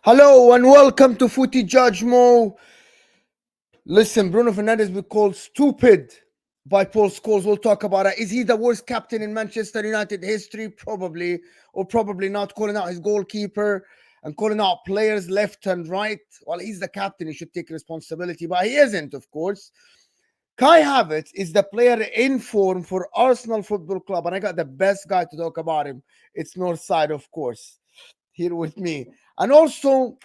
Hello and welcome to Footy Judge Mo. Listen, Bruno Fernandes was called stupid by Paul Scholes. We'll talk about it. Is he the worst captain in Manchester United history? Probably, or probably not. Calling out his goalkeeper and calling out players left and right. Well, he's the captain. He should take responsibility, but he isn't, of course. Kai Havertz is the player in form for Arsenal Football Club, and I got the best guy to talk about him. It's Northside, of course, here with me. And also,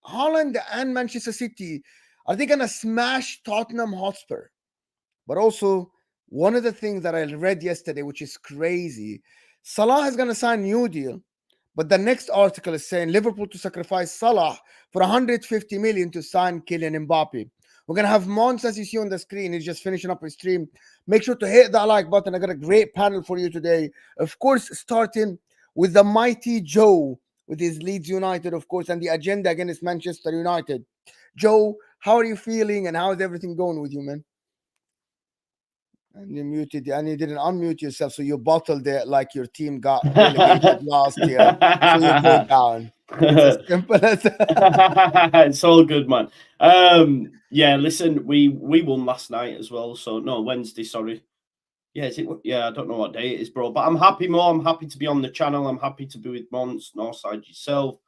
Haaland and Manchester City, are they going to smash Tottenham Hotspur? But also, one of the things that I read yesterday, which is crazy, Salah is going to sign a new deal, but the next article is saying Liverpool to sacrifice Salah for 150 million to sign Kylian Mbappe. We're going to have Mons, as you see on the screen. He's just finishing up his stream. Make sure to hit that like button. I got a great panel for you today. Of course, starting with the mighty Joe, with his Leeds United, of course, and the agenda against Manchester United. Joe, how are you feeling and how is everything going with you, man? And you muted, and you didn't unmute yourself, so you bottled it like your team got relegated last year. So you go down. It's as simple as that. It's all good, man. Yeah, listen, we won last night as well. So no, Wednesday, sorry. Yeah, is it? Yeah, I don't know what day it is, bro. But I'm happy, Mo. I'm happy to be on the channel. I'm happy to be with Mons, Northside, yourself.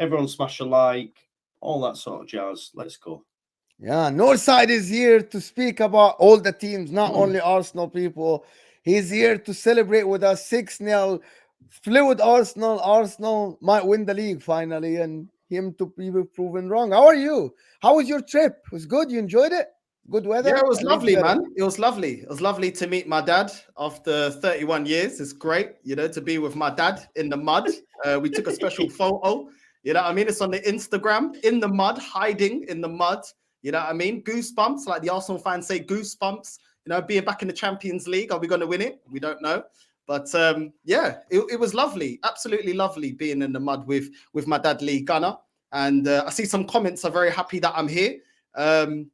Everyone smash a like, all that sort of jazz. Let's go. Yeah, Northside is here to speak about all the teams, not only Arsenal people. He's here to celebrate with us 6-0. Fluid Arsenal. Arsenal might win the league finally, and him to be proven wrong. How are you? How was your trip? It was good? You enjoyed it? Good weather? Yeah, it was lovely, man. It was lovely. It was lovely to meet my dad after 31 years. It's great, to be with my dad in the mud. We took a special photo. You know what I mean? It's on the Instagram, in the mud, hiding in the mud. You know what I mean? Goosebumps, like the Arsenal fans say, goosebumps. Being back in the Champions League. Are we going to win it? We don't know. But yeah, it was lovely. Absolutely lovely being in the mud with my dad, Lee Gunner. And I see some comments are very happy that I'm here.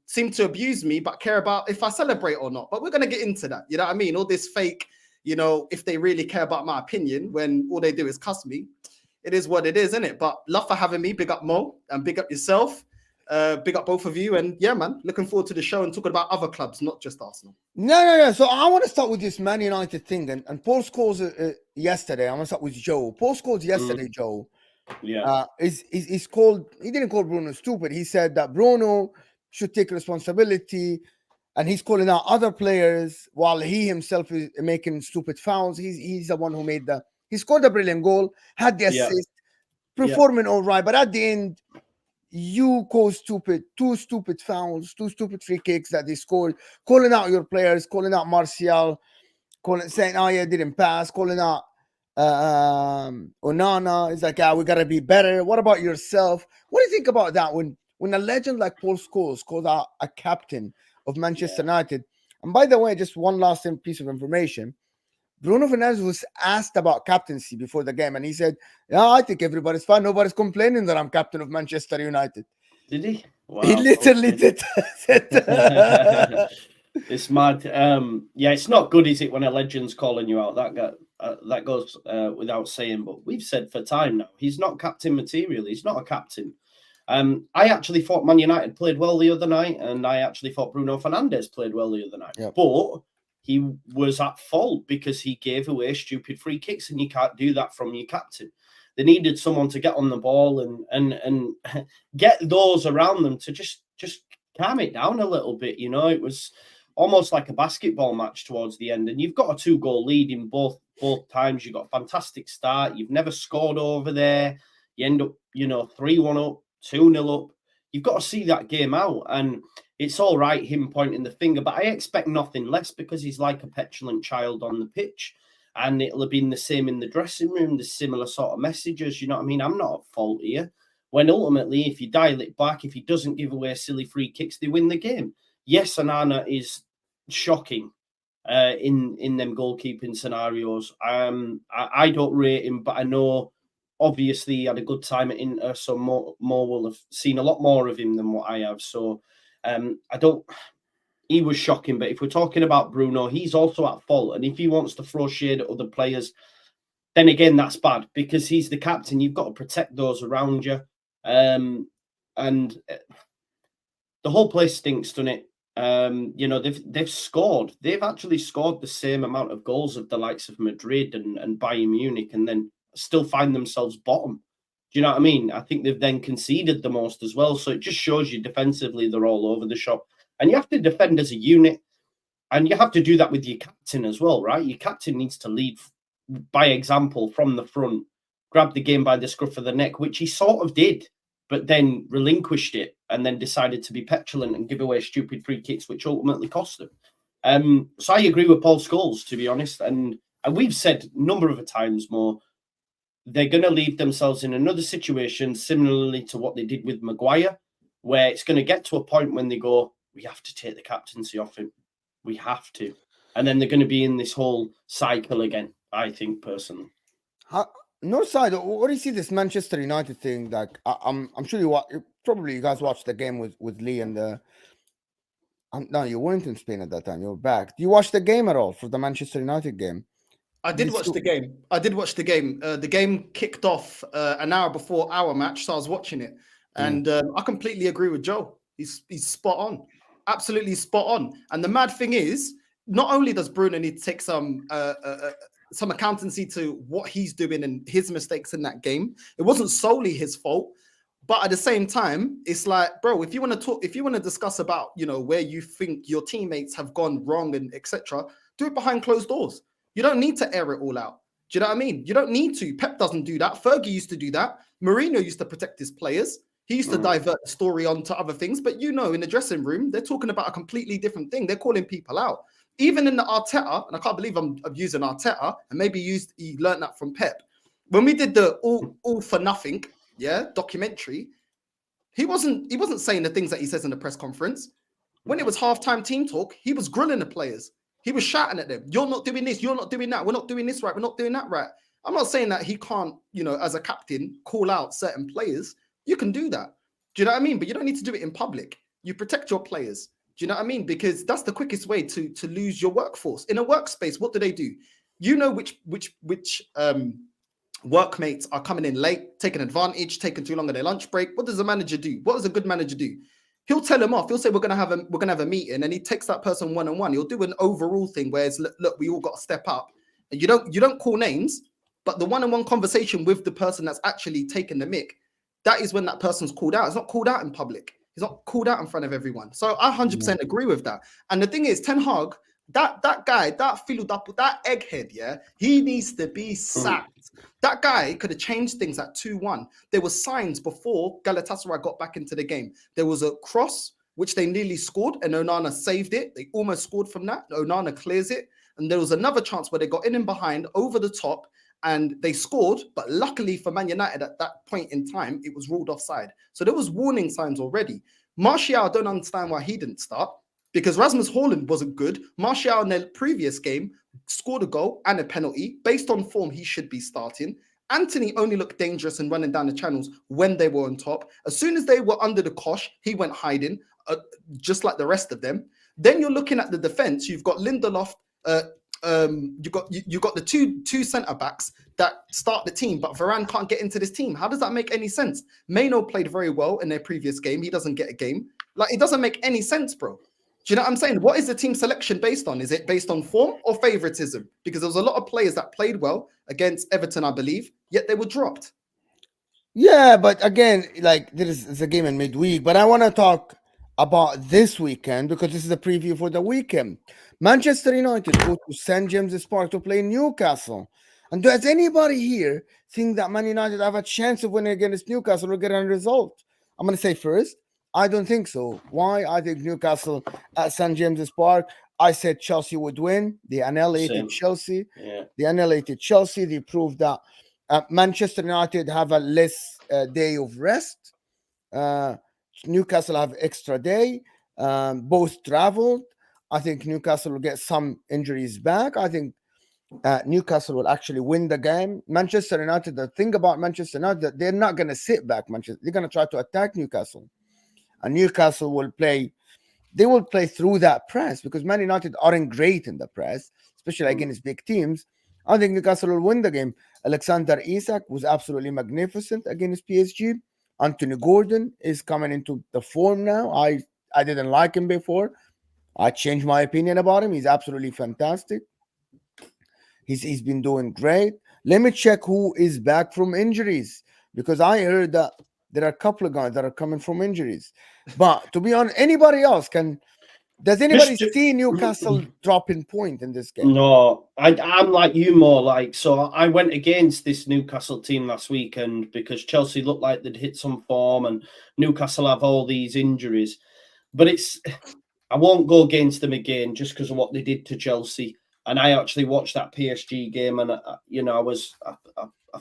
Seem to abuse me, but care about if I celebrate or not. But we're going to get into that. You know what I mean? All this fake, if they really care about my opinion when all they do is cuss me. It is what it is, isn't it? But love for having me. Big up Mo and big up yourself. Big up both of you. And yeah, man, looking forward to the show and talking about other clubs, not just Arsenal. No. So I want to start with this Man United thing. And Paul Scholes yesterday, I'm going to start with Joe. Paul Scholes yesterday, Joe. Yeah. Is called, he didn't call Bruno stupid. He said that Bruno should take responsibility, and he's calling out other players while he himself is making stupid fouls. He's the one who he scored a brilliant goal, had the assist, performing all right, but at the end, you call two stupid fouls, two stupid free kicks that they scored, calling out your players, calling out Martial, saying, oh yeah, didn't pass, calling out Onana. Is like, we gotta be better. What about yourself? What do you think about that when a legend like Paul Scholes called out a captain of Manchester United? And by the way, just one last piece of information. Bruno Fernandes was asked about captaincy before the game, and he said, yeah, I think everybody's fine. Nobody's complaining that I'm captain of Manchester United. Did he? Wow, he literally did. It's mad. Yeah, it's not good, is it, when a legend's calling you out? That goes without saying, but we've said for time now, he's not captain material. He's not a captain. I actually thought Man United played well the other night, and I actually thought Bruno Fernandes played well the other night. Yep. But he was at fault because he gave away stupid free kicks, and you can't do that from your captain. They needed someone to get on the ball and get those around them to just calm it down a little bit. It was almost like a basketball match towards the end, and you've got a 2-goal lead in both times. You've got a fantastic start. You've never scored over there. You end up, 3-1 up, 2-0 up. You've got to see that game out, and it's all right him pointing the finger, but I expect nothing less because he's like a petulant child on the pitch, and it'll have been the same in the dressing room, the similar sort of messages. You know what I mean? I'm not at fault here. When ultimately, if you dial it back, if he doesn't give away silly free kicks, they win the game. Yes, Onana is shocking in them goalkeeping scenarios. I don't rate him, but I know obviously he had a good time at Inter, so more will have seen a lot more of him than what I have. So he was shocking. But if we're talking about Bruno, he's also at fault. And if he wants to throw shade at other players, then again, that's bad because he's the captain. You've got to protect those around you. And the whole place stinks, doesn't it? You know, they've scored. They've actually scored the same amount of goals of the likes of Madrid and Bayern Munich, and then still find themselves bottom. Do you know what I mean? I think they've then conceded the most as well. So it just shows you defensively they're all over the shop. And you have to defend as a unit. And you have to do that with your captain as well, right? Your captain needs to lead by example from the front, grab the game by the scruff of the neck, which he sort of did, but then relinquished it and then decided to be petulant and give away stupid free kicks, which ultimately cost them. So I agree with Paul Scholes, to be honest. And we've said a number of times more, they're going to leave themselves in another situation similarly to what they did with Maguire, where it's going to get to a point when they go, we have to take the captaincy off him. We have to. And then they're going to be in this whole cycle again, I think, personally. No side. What do you see this Manchester United thing? Like, I'm sure you guys watched the game with Lee and the. No, you weren't in Spain at that time. You were back. Do you watch the game at all for the Manchester United game? I did watch the game. The game kicked off an hour before our match, so I was watching it, and I completely agree with Joe. He's spot on, absolutely spot on. And the mad thing is, not only does Bruno need to take some accountancy to what he's doing and his mistakes in that game, it wasn't solely his fault. But at the same time, it's like, bro, if you want to discuss about, you know, where you think your teammates have gone wrong and etc., do it behind closed doors. You don't need to air it all out. Do you know what I mean? You don't need to. Pep doesn't do that. Fergie used to do that. Mourinho used to protect his players. He used to divert the story onto other things. But, you know, in the dressing room, they're talking about a completely different thing. They're calling people out. Even in the Arteta, and I can't believe I'm using Arteta, and maybe he learned that from Pep. When we did the all for nothing, documentary, he wasn't saying the things that he says in the press conference. When it was halftime team talk, he was grilling the players. He was shouting at them. You're not doing this. You're not doing that. We're not doing this right. We're not doing that right. I'm not saying that he can't, you know, as a captain, call out certain players. You can do that. Do you know what I mean? But you don't need to do it in public. You protect your players. Do you know what I mean? Because that's the quickest way to lose your workforce. In a workspace, what do? You know which workmates are coming in late, taking advantage, taking too long on their lunch break. What does a manager do? What does a good manager do? He'll tell them off. He'll say we're gonna have a meeting, and he takes that person one-on-one. He'll do an overall thing where it's look, we all got to step up. And you don't call names, but the one-on-one conversation with the person that's actually taking the mick, that is when that person's called out. It's not called out in public. He's not called out in front of everyone. So I 100% agree with that. And the thing is, Ten Hag, that guy, that egghead, he needs to be sacked. That guy could have changed things at 2-1. There were signs before Galatasaray got back into the game. There was a cross, which they nearly scored, and Onana saved it. They almost scored from that. Onana clears it. And there was another chance where they got in and behind, over the top, and they scored. But luckily for Man United at that point in time, it was ruled offside. So there was warning signs already. Martial, I don't understand why he didn't start, because Rasmus Haaland wasn't good. Martial in the previous game scored a goal and a penalty. Based on form, he should be starting. Anthony only looked dangerous and running down the channels when they were on top. As soon as they were under the cosh, he went hiding, just like the rest of them. Then you're looking at the defense. You've got Lindelof. You got the two centre backs that start the team, but Varane can't get into this team. How does that make any sense? Maino played very well in their previous game. He doesn't get a game. Like, it doesn't make any sense, bro. Do you know what I'm saying? What is the team selection based on? Is it based on form or favoritism? Because there was a lot of players that played well against Everton, I believe, yet they were dropped. Yeah, but again, like, it's a game in midweek. But I want to talk about this weekend because this is a preview for the weekend. Manchester United go to St. James's Park to play Newcastle. And does anybody here think that Man United have a chance of winning against Newcastle or get a result? I'm going to say first, I don't think so. Why? I think Newcastle at St. James's Park. I said Chelsea would win. They annihilated Chelsea. Yeah. They annihilated Chelsea. They proved that Manchester United have a less day of rest. Newcastle have extra day. Both traveled. I think Newcastle will get some injuries back. I think Newcastle will actually win the game. Manchester United, the thing about Manchester United, they're not going to sit back. They're going to try to attack Newcastle. And Newcastle will play. They will play through that press because Man United aren't great in the press, especially against big teams. I think Newcastle will win the game. Alexander Isak was absolutely magnificent against PSG. Anthony Gordon is coming into the form now. I didn't like him before. I changed my opinion about him. He's absolutely fantastic. He's been doing great. Let me check who is back from injuries, because I heard that there are a couple of guys that are coming from injuries. But to be honest, anybody else can. Does anybody see Newcastle dropping point in this game? No, I'm like you more. Like, so I went against this Newcastle team last weekend because Chelsea looked like they'd hit some form and Newcastle have all these injuries. But I won't go against them again just because of what they did to Chelsea. And I actually watched that PSG game, and I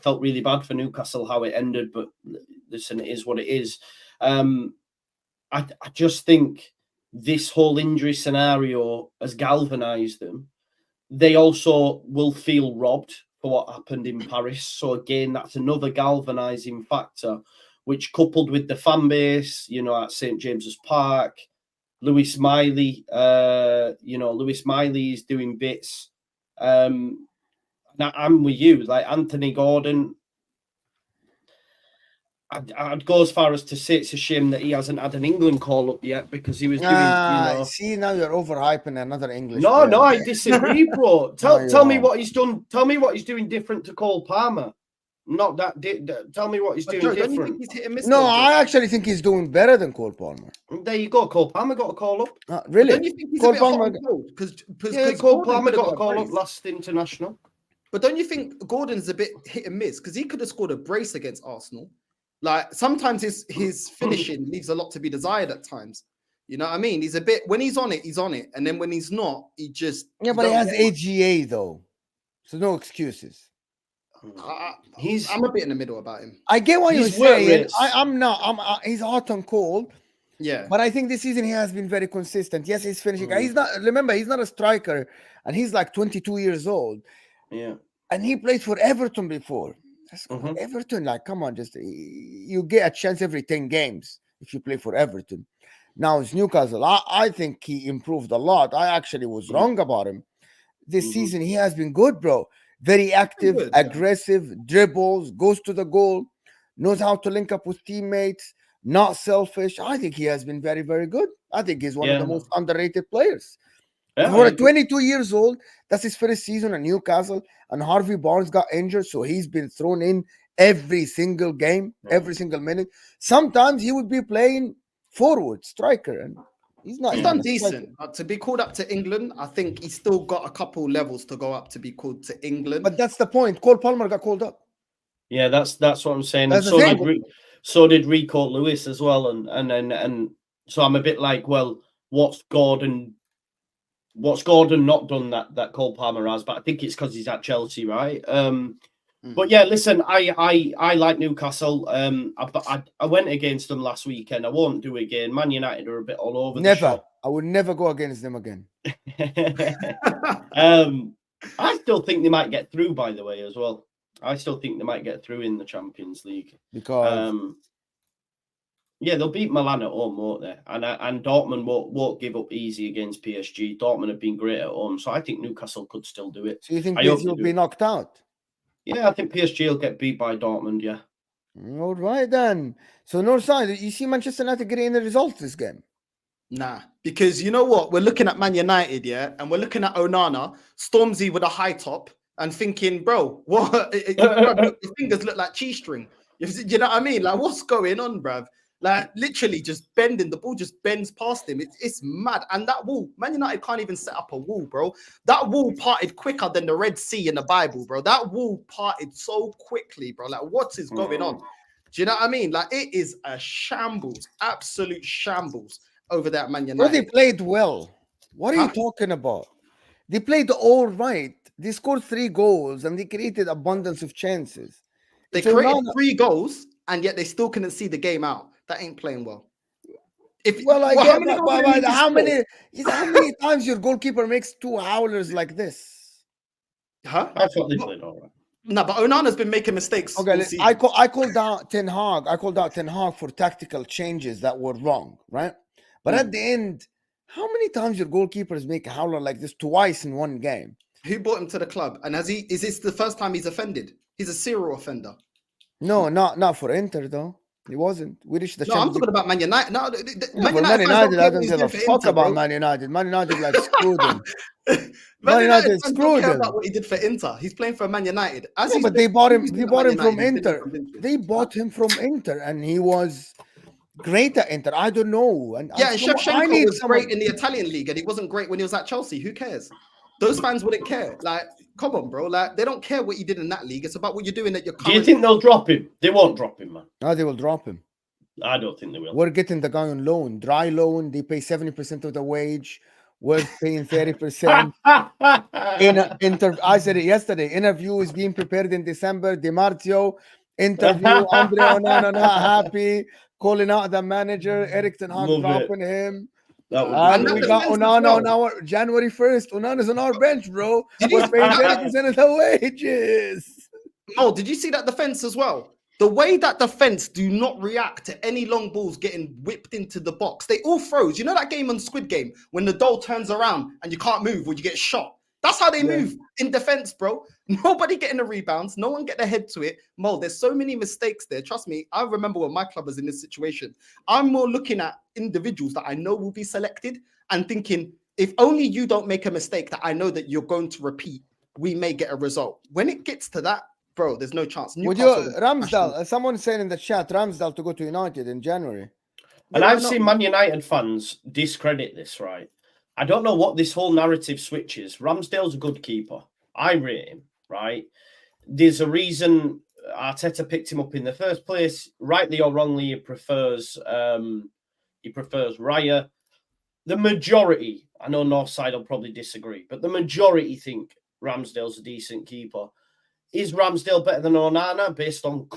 felt really bad for Newcastle how it ended. But listen, it is what it is. I just think this whole injury scenario has galvanized them. They also will feel robbed for what happened in Paris. So again, that's another galvanizing factor, which coupled with the fan base, at St. James's Park, Lewis Miley, Lewis Miley is doing bits. I'm with you, like Anthony Gordon. I'd go as far as to say it's a shame that he hasn't had an England call up yet, because he was doing. See, now you're overhyping another English. No, player. no, I disagree, bro. Tell me what he's done. Tell me what he's doing different to Cole Palmer. Not that. Tell me what he's doing Joe, different. Don't you think he's hit and miss? No, I actually think he's doing better than Cole Palmer. There you go. Cole Palmer got a call up. Really? Don't you think he's a bit hot and cold? Because Cole Palmer got a call up last international. But don't you think Gordon's a bit hit and miss? Because he could have scored a brace against Arsenal. Like, sometimes his finishing leaves a lot to be desired at times. You know what I mean? He's a bit, when he's on it. And then when he's not, he just... Yeah, but he has AGA though. So no excuses. I'm a bit in the middle about him. I get what you're saying. I'm not. He's hot and cold. Yeah. But I think this season he has been very consistent. Yes, he's finishing. He's not, remember, he's not a striker. And he's like 22 years old. Yeah. And he played for Everton before. Everton, like, come on, just you get a chance every 10 games if you play for Everton. Now it's Newcastle. I think he improved a lot. I actually was wrong about him. This season he has been good, bro. Very active, aggressive, dribbles, goes to the goal, knows how to link up with teammates, not selfish. I think he has been very, very good. I think he's one of the most underrated players. For a 22 years old, that's his first season at Newcastle, and Harvey Barnes got injured, so he's been thrown in every single game, every single minute. Sometimes he would be playing forward, striker, and he's done decent. To be called up to England, I think he's still got a couple levels to go up to be called to England. But that's the point. Cole Palmer got called up. Yeah, that's what I'm saying. And so did Rico Lewis as well, and so I'm a bit like, well, what's Gordon not done that Cole Palmer has? But I think it's because he's at Chelsea, right? But yeah, listen, I like Newcastle. I went against them last weekend. I won't do it again. Man United are a bit all over. Never. I would never go against them again. I still think they might get through, by the way, as well. I still think they might get through in the Champions League. Because yeah, they'll beat Milan at home, won't they? And Dortmund won't give up easy against PSG. Dortmund have been great at home, so I think Newcastle could still do it. So you think PSG will be knocked out? Yeah, I think PSG will get beat by Dortmund, yeah. All right, then. So, Northside, you see Manchester United getting the results this game? Nah, because you know what? We're looking at Man United, yeah? And we're looking at Onana, Stormzy with a high top, and thinking, bro, what? Your fingers look like cheese string. You know what I mean? Like, what's going on, bruv? Like, literally just bending. The ball just bends past him. It's mad. And that wall, Man United can't even set up a wall, bro. That wall parted quicker than the Red Sea in the Bible, bro. That wall parted so quickly, bro. Like, what is going on? Do you know what I mean? Like, it is a shambles, absolute shambles over there at Man United. Well, they played well. What are you talking about? They played all right. They scored 3 goals and they created abundance of chances. They created 3 goals and yet they still couldn't see the game out. That ain't playing well. How many times your goalkeeper makes 2 howlers like this? Huh? I thought they played all right. No, but Onana's been making mistakes. Okay, I called out Ten Hag. I called out Ten Hag for tactical changes that were wrong, right? But at the end, how many times your goalkeepers make a howler like this twice in one game? Who brought him to the club? And is this the first time he's offended? He's a serial offender. No, not for Inter though. He wasn't. We reached the No, I'm Champions talking about Man United. No, Yeah, Man for United Man fans don't United, care I what don't he's give doing a for fuck Inter, about bro. Man United. Man United like screwed him. Man Man United United fans don't screwed care him. about what he did for Inter. He's playing for Man United. As Yeah, he's but been they bought him. using They at bought Man him from United, he's been Inter. convincing. They bought him from Inter, and he was great at Inter. I don't know. And Yeah, and I Shevchenko need was someone. great in the Italian league, and he wasn't great when he was at Chelsea. Who cares? Those fans wouldn't care. Like, come on, bro. Like, they don't care what you did in that league. It's about what you're doing at your Do you current. think they'll drop him? They won't drop him, man. No, they will drop him. I don't think they will. We're getting the guy on loan, dry loan. They pay 70% of the wage. We're paying 30%. I said it yesterday. Interview is being prepared in December. Di Marzio interview. Andre Onana not happy. Calling out the manager. Eric Ten Hag Love it. dropping him. That would And that we got defense as Onana well. on our January 1st. Onana's on our bench, bro. Did you We're see paying that? 30% of the wages. Mo, did you see that defense as well? The way that defense do not react to any long balls getting whipped into the box. They all froze. You know that game on Squid Game when the doll turns around and you can't move or you get shot? That's how they move in defense, bro. Nobody getting the rebounds. No one get their head to it. Mo, there's so many mistakes there. Trust me, I remember when my club was in this situation. I'm more looking at individuals that I know will be selected and thinking, if only you don't make a mistake that I know that you're going to repeat, we may get a result. When it gets to that, bro, there's no chance. Would you, Ramsdale, someone said in the chat, Ramsdale to go to United in January. And I've seen Man United fans discredit this, right? I don't know what this whole narrative switch is. Ramsdale's a good keeper. I rate him, right? There's a reason Arteta picked him up in the first place. Rightly or wrongly, he prefers Raya. The majority, I know Northside will probably disagree, but the majority think Ramsdale's a decent keeper. Is Ramsdale better than Onana based on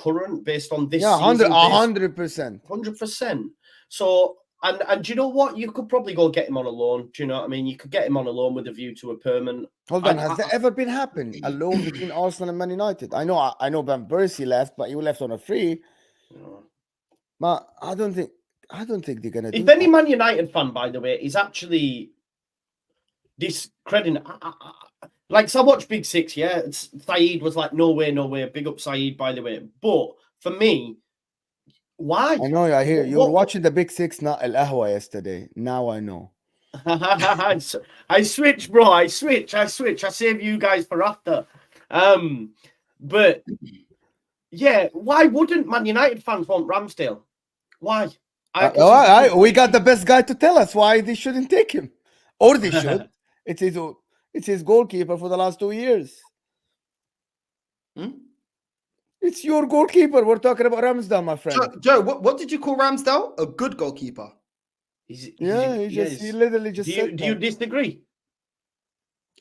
this season? 100%. 100%. So, and do you know what? You could probably go get him on a loan. Do you know what I mean? You could get him on a loan with a view to a permanent. Hold on, has that ever been happened? A loan between Arsenal and Man United? I know Van Persie left, but he left on a free. But I don't think they're gonna do If any that. Man United fan, by the way, is actually discrediting. Like, so I watched Big Six, yeah? Saeed was like, no way. Big up Saeed, by the way. But for me, why? I know, I hear you were watching the Big Six, not El Ahwa yesterday. Now I know. I switch, bro. I switch. I save you guys for after. But yeah, why wouldn't Man United fans want Ramsdale? Why? We got the best guy to tell us why they shouldn't take him. Or they should. It's his goalkeeper for the last 2 years. It's your goalkeeper. We're talking about Ramsdale, my friend. Joe, what did you call Ramsdale? A good goalkeeper. He literally just said do you disagree?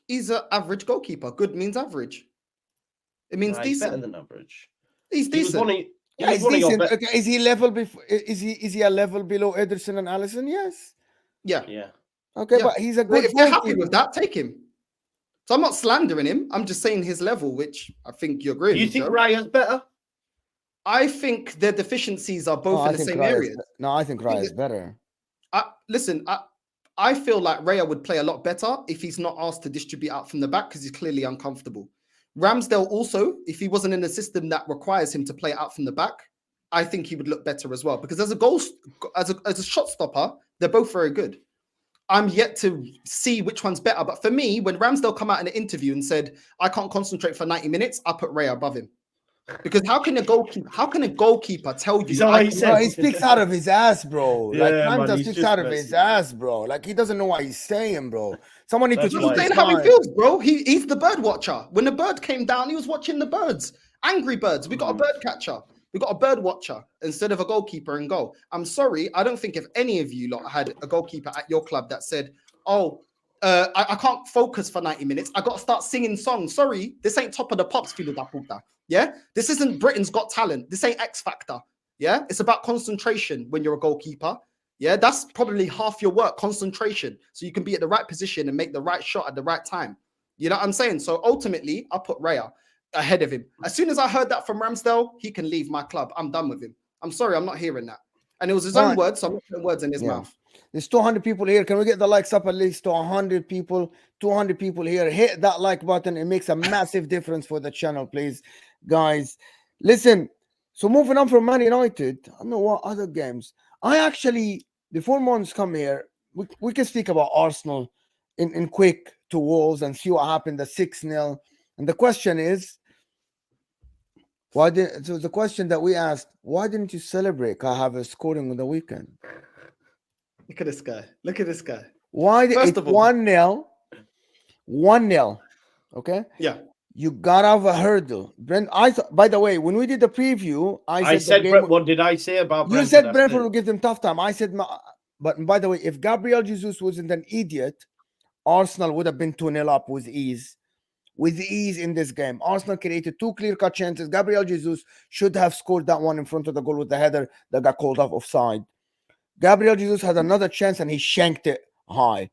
He's an average goalkeeper. Good means average. It means decent. Better than average. He's decent. He's decent. Okay, is he level? Is he a level below Ederson and Alisson? Yes. Yeah. Okay, but he's a good. If you're happy with that, take him. So I'm not slandering him. I'm just saying his level, which I think you agree with. Do you think Raya's better? I think their deficiencies are both in the same areas. No, I think Raya's better. Listen, I feel like Raya would play a lot better if he's not asked to distribute out from the back because he's clearly uncomfortable. Ramsdale also, if he wasn't in a system that requires him to play out from the back, I think he would look better as well. Because as a shot stopper, they're both very good. I'm yet to see which one's better. But for me, when Ramsdale come out in an interview and said, I can't concentrate for 90 minutes, I put Raya above him. Because how can a goalkeeper tell you? He speaks out of his ass, bro. Ramsdale speaks out of his ass, bro. Like, he doesn't know what he's saying, bro. Someone needs to He's saying how he feels, bro. He's the bird watcher. When the bird came down, he was watching the birds. Angry birds. We got a bird catcher. We got a bird watcher instead of a goalkeeper in goal. I'm sorry. I don't think if any of you lot had a goalkeeper at your club that said, I can't focus for 90 minutes. I got to start singing songs. Sorry, this ain't Top of the Pops, filho da puta. Yeah? This isn't Britain's Got Talent. This ain't X Factor. Yeah? It's about concentration when you're a goalkeeper. Yeah? That's probably half your work, concentration. So you can be at the right position and make the right shot at the right time. You know what I'm saying? So ultimately, I put Raya ahead of him. As soon as I heard that from Ramsdale, he can leave my club. I'm done with him. I'm sorry, I'm not hearing that. And it was his own words, so I'm not putting words in his mouth. There's 200 people here. Can we get the likes up at least to 100 people? 200 people here. Hit that like button. It makes a massive difference for the channel, please. Guys, listen, So moving on from Man United, I don't know what other games. I actually, before Mons come here, we can speak about Arsenal in quick to Wolves and see what happened, the 6-0. And the question is, so the question that we asked, why didn't you celebrate Kai Havertz scoring on the weekend? Look at this guy. Look at this guy. Why did First it of all- 1-0? 1-0. Okay? Yeah. You got off a hurdle. Brent, by the way, when we did the preview, I said, what did I say about you Brentford? said Brentford will give them tough time. I said, but by the way, if Gabriel Jesus wasn't an idiot, Arsenal would have been 2-0 up with ease. With ease in this game. Arsenal created 2 clear-cut chances. Gabriel Jesus should have scored that one in front of the goal with the header that got called off offside. Gabriel Jesus had another chance and he shanked it high.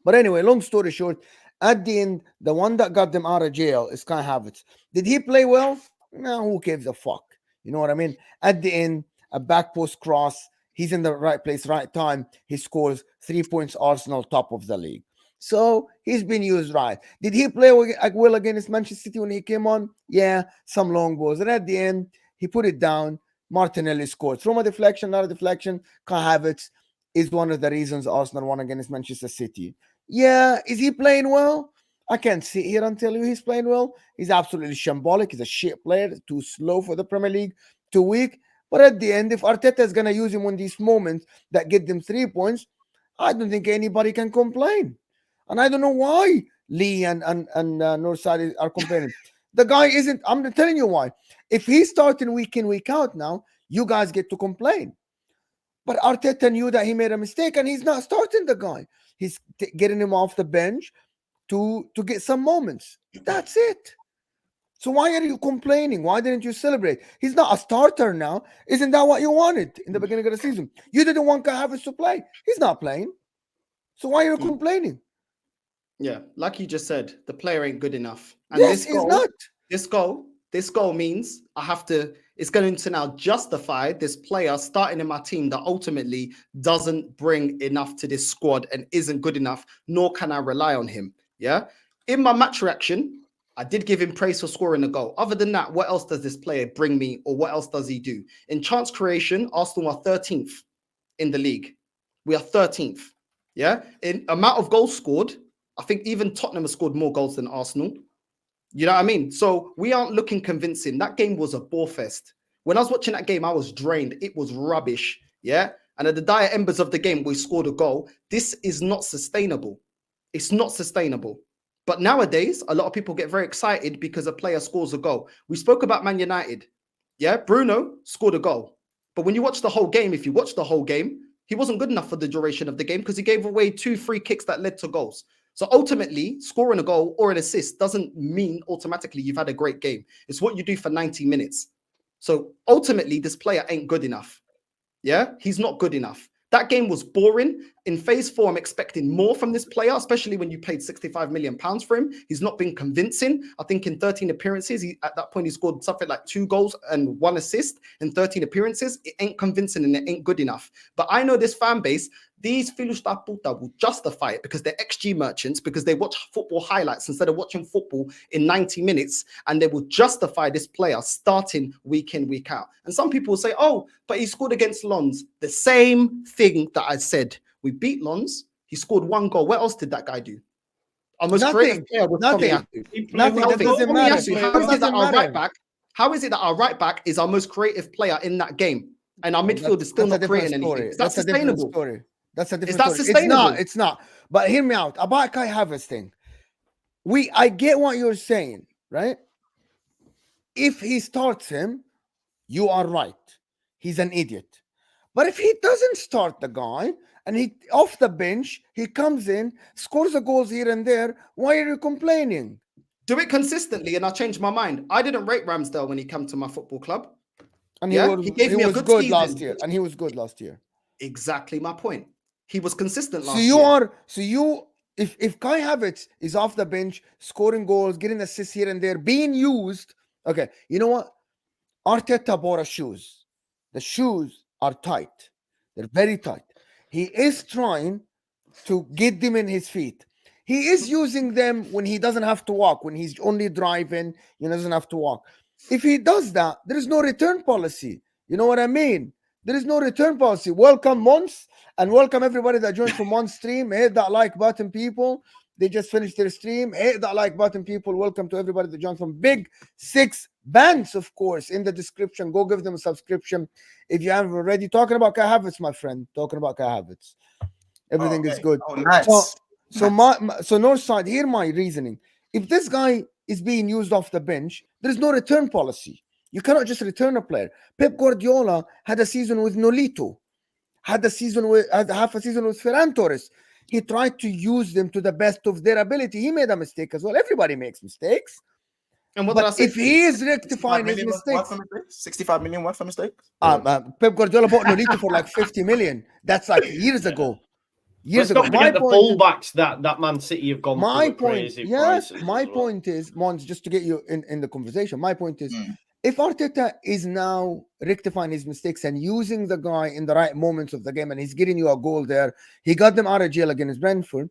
But anyway, long story short, at the end, the one that got them out of jail is Kai Havertz. Did he play well? No, who gives a fuck? You know what I mean? At the end, a back post cross. He's in the right place, right time. He scores 3 points. Arsenal, top of the league. So he's been used right. Did he play well against Manchester City when he came on? Yeah, some long balls. And at the end, he put it down. Martinelli scored. From a deflection, not a deflection. Kai Havertz is one of the reasons Arsenal won against Manchester City. Yeah, is he playing well? I can't sit here and tell you he's playing well. He's absolutely shambolic. He's a shit player. Too slow for the Premier League. Too weak. But at the end, if Arteta is going to use him in these moments that get them 3 points, I don't think anybody can complain. And I don't know why Lee and Norsadi are complaining. The guy isn't. I'm telling you why. If he's starting week in, week out now, you guys get to complain. But Arteta knew that he made a mistake and he's not starting the guy. He's getting him off the bench to get some moments. That's it. So why are you complaining? Why didn't you celebrate? He's not a starter now. Isn't that what you wanted in the beginning of the season? You didn't want Kai Havertz to play. He's not playing. So why are you complaining? Yeah, like you just said, the player ain't good enough. And Yes, he's not. This goal means it's going to now justify this player starting in my team that ultimately doesn't bring enough to this squad and isn't good enough, nor can I rely on him. Yeah. In my match reaction, I did give him praise for scoring a goal. Other than that, what else does this player bring me, or what else does he do? In chance creation, Arsenal are 13th in the league. We are 13th. Yeah. In amount of goals scored, I think even Tottenham has scored more goals than Arsenal. You know what I mean? So we aren't looking convincing. That game was a bore fest. When I was watching that game, I was drained. It was rubbish. Yeah. And at the dire embers of the game, we scored a goal. This is not sustainable. It's not sustainable. But nowadays, a lot of people get very excited because a player scores a goal. We spoke about Man United. Yeah. Bruno scored a goal. But when you watch the whole game, if you watch the whole game, he wasn't good enough for the duration of the game because he gave away 2 free kicks that led to goals. So ultimately, scoring a goal or an assist doesn't mean automatically you've had a great game. It's what you do for 90 minutes. So ultimately, this player ain't good enough. Yeah, he's not good enough. That game was boring. In phase 4, I'm expecting more from this player, especially when you paid £65 million for him. He's not been convincing. I think in 13 appearances, at that point, he scored something like 2 goals and 1 assist in 13 appearances. It ain't convincing and it ain't good enough. But I know this fan base, these filhos da puta will justify it because they're XG merchants, because they watch football highlights instead of watching football in 90 minutes, and they will justify this player starting week in, week out. And some people will say, oh, but he scored against Lens. The same thing that I said. We beat Lens. He scored 1 goal. What else did that guy do? Our most creative player was Nothing. Nothing. That doesn't matter. How is it that our right back is our most creative player in that game, and our midfield is still not creating anything? Is that sustainable? That's a different Is that story. sustainable? It's not. But hear me out. About Kai Havertz thing. I get what you're saying, right? If he starts him, you are right. He's an idiot. But if he doesn't start the guy and he off the bench, he comes in, scores the goals here and there, why are you complaining? Do it consistently and I'll change my mind. I didn't rate Ramsdale when he came to my football club. And he was good last year. And he was good last year. Exactly my point. He was consistent last year. If Kai Havertz is off the bench, scoring goals, getting assists here and there, being used, okay, you know what? Arteta bought shoes. The shoes are tight. They're very tight. He is trying to get them in his feet. He is using them when he doesn't have to walk, when he's only driving, he doesn't have to walk. If he does that, there is no return policy. You know what I mean? There is no return policy. Welcome, Mons, and welcome everybody that joined from one stream. Hit that like button, people. They just finished their stream. Hit that like button, people. Welcome to everybody that joined from Big Six Bands, of course, in the description. Go give them a subscription if you haven't already. Talking about Kai Havertz, my friend. Talking about Kai Havertz. Everything is good. Oh, nice. So Northside, hear my reasoning. If this guy is being used off the bench, there is no return policy. You cannot just return a player. Pep Guardiola had a season with Nolito, had half a season with Ferran Torres. He tried to use them to the best of their ability. He made a mistake as well. Everybody makes mistakes. And what did I But say? if he is rectifying his mistakes, 65 million worth of mistakes. Pep Guardiola bought Nolito for like 50 million. That's like years ago. Let's not forget the fullbacks that Man City have gone through crazy prices. My point is, Mons, just to get you in the conversation, my point is, if Arteta is now rectifying his mistakes and using the guy in the right moments of the game and he's getting you a goal there, he got them out of jail against Brentford,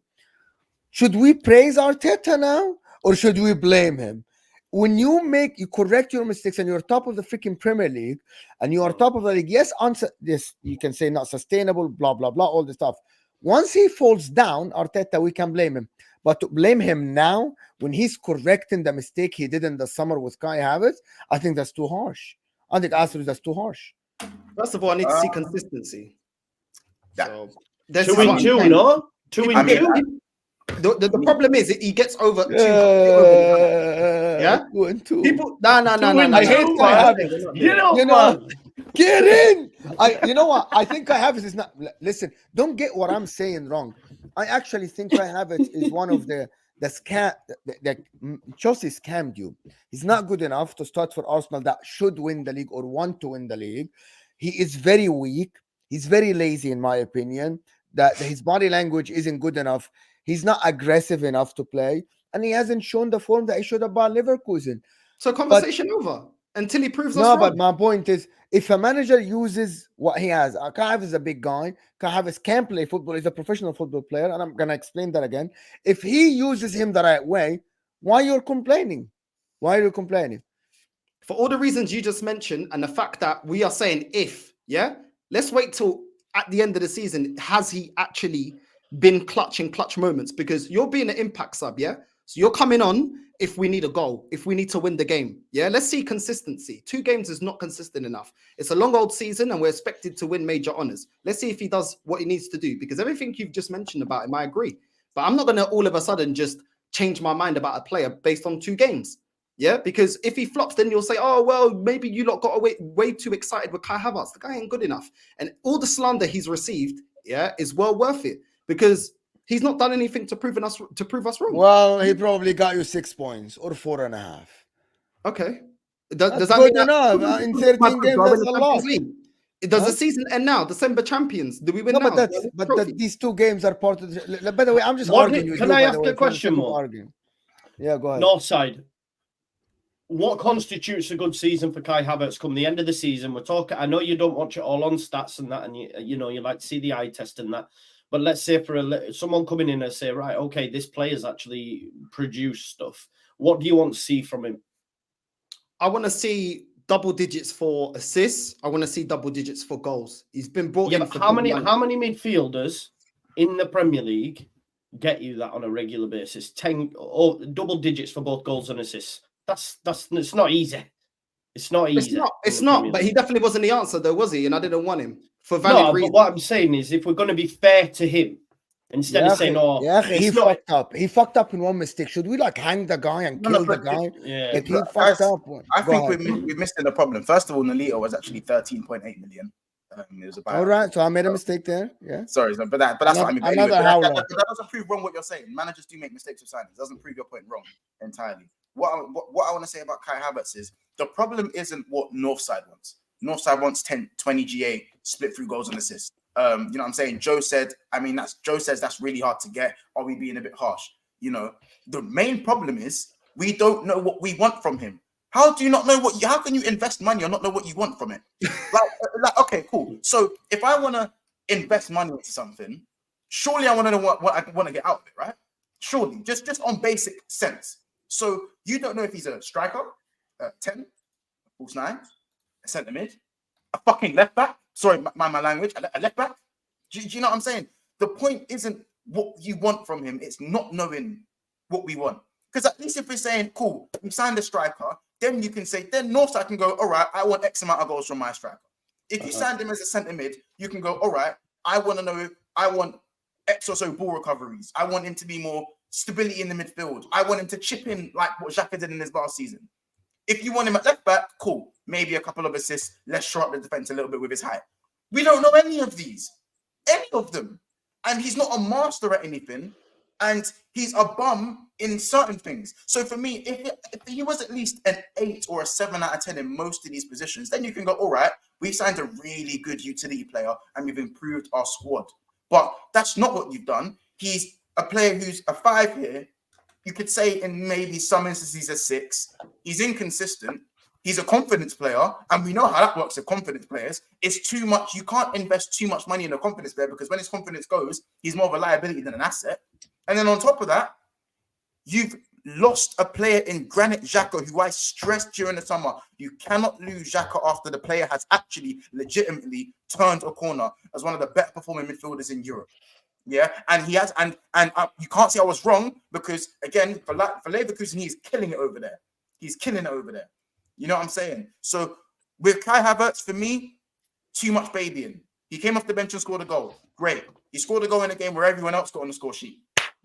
should we praise Arteta now or should we blame him? When you correct your mistakes and you're top of the freaking Premier League and you are top of the league, yes, you can say not sustainable, blah, blah, blah, all this stuff. Once he falls down, Arteta, we can blame him. But to blame him now, when he's correcting the mistake he did in the summer with Kai Havertz, I think that's too harsh. I think absolutely that's too harsh. First of all, I need to see consistency. So, 2-2, no? 2-2. The problem is he gets over two. Yeah, 2-2. People, no. I hate Kai Havertz. You know, get in. You know what? I think Kai Havertz is not. Listen, don't get what I'm saying wrong. I actually think Kai Havertz is one of the scam. Chelsea scammed you. He's not good enough to start for Arsenal that should win the league or want to win the league. He is very weak. He's very lazy, in my opinion. That his body language isn't good enough. He's not aggressive enough to play, and he hasn't shown the form that he should have by Leverkusen. So conversation over until he proves us wrong. No, but my point is, if a manager uses what he has, Kai Havertz is a big guy. Kai Havertz can play football. He's a professional football player, and I'm gonna explain that again. If he uses him the right way, why you're complaining? Why are you complaining? For all the reasons you just mentioned, and the fact that we are saying let's wait till at the end of the season. Has he actually been clutch moments? Because you're being an impact sub, so you're coming on if we need a goal, if we need to win the game. Let's see consistency. 2 games is not consistent enough. It's a long old season and we're expected to win major honors. Let's see if he does what he needs to do, because everything you've just mentioned about him, I agree. But I'm not going to all of a sudden just change my mind about a player based on 2 games. Because if he flops, then you'll say, oh, well, maybe you lot got way too excited with Kai Havertz. The guy ain't good enough. And all the slander he's received, is well worth it, because he's not done anything to prove us wrong. Well, he probably got you 6 points or 4.5. Okay. Does that good mean enough? In 13 games, that's a lot. Does the season end now? December champions. Do we win now? But these 2 games are part of the... By the way, I'm just arguing. Can I ask a question more? Yeah, go ahead. Northside. What constitutes a good season for Kai Havertz come the end of the season? We're talking. I know you don't watch it all on stats and that, and you like to see the eye test and that. But let's say for someone coming in and say, right, okay, this player's actually produced stuff. What do you want to see from him? I want to see double digits for assists. I want to see double digits for goals. He's been brought in. But how many midfielders in the Premier League get you that on a regular basis? 10 or double digits for both goals and assists. It's not easy. It's not easy. It's not. But he definitely wasn't the answer, though, was he? And I didn't want him for valid reasons. But what I'm saying is, if we're going to be fair to him, instead of saying, fucked up. He fucked up in one mistake. Should we hang the guy and kill the guy? Yeah. He fucked up. I think we missed the problem. First of all, Nolito was actually 13.8 million. It was about. All right, so I made a mistake there. Yeah. Sorry, but that's what I mean. Another that doesn't prove wrong what you're saying. Managers do make mistakes with signings. Doesn't prove your point wrong entirely. What I want to say about Kai Havertz is the problem isn't what Northside wants. Northside wants 20 GA, split through goals and assists. You know what I'm saying? Joe says that's really hard to get. Are we being a bit harsh? The main problem is we don't know what we want from him. How do you not know how can you invest money or not know what you want from it? like, okay, cool. So if I want to invest money into something, surely I want to know what I want to get out of it, right? Surely, just on basic sense. So you don't know if he's a striker, 10, false 9, a centre mid, a fucking left back. Sorry, my language. A left back. Do you know what I'm saying? The point isn't what you want from him. It's not knowing what we want. Because at least if we're saying, cool, we signed a striker, then you can say, then Northside can go, all right, I want X amount of goals from my striker. If you signed him as a centre mid, you can go, all right, I want to know, I want X or so ball recoveries. I want him to be more stability in the midfield. I want him to chip in like what Xhaka did in his last season. If you want him at left back, cool. Maybe a couple of assists. Let's shore up the defense a little bit with his height. We don't know any of these. Any of them. And he's not a master at anything. And he's a bum in certain things. So for me, if he was at least an 8 or a 7 out of 10 in most of these positions, then you can go, all right, we signed a really good utility player and we've improved our squad. But that's not what you've done. He's a player who's a 5 here. You could say in maybe some instances he's a 6. He's inconsistent. He's a confidence player. And we know how that works with confidence players. It's too much. You can't invest too much money in a confidence player because when his confidence goes, he's more of a liability than an asset. And then on top of that, you've lost a player in Granit Xhaka, who I stressed during the summer. You cannot lose Xhaka after the player has actually legitimately turned a corner as one of the better performing midfielders in Europe. Yeah, and he has, and you can't say I was wrong because again, for Leverkusen, he's killing it over there. He's killing it over there. You know what I'm saying? So with Kai Havertz, for me, too much babying. He came off the bench and scored a goal. Great. He scored a goal in a game where everyone else got on the score sheet.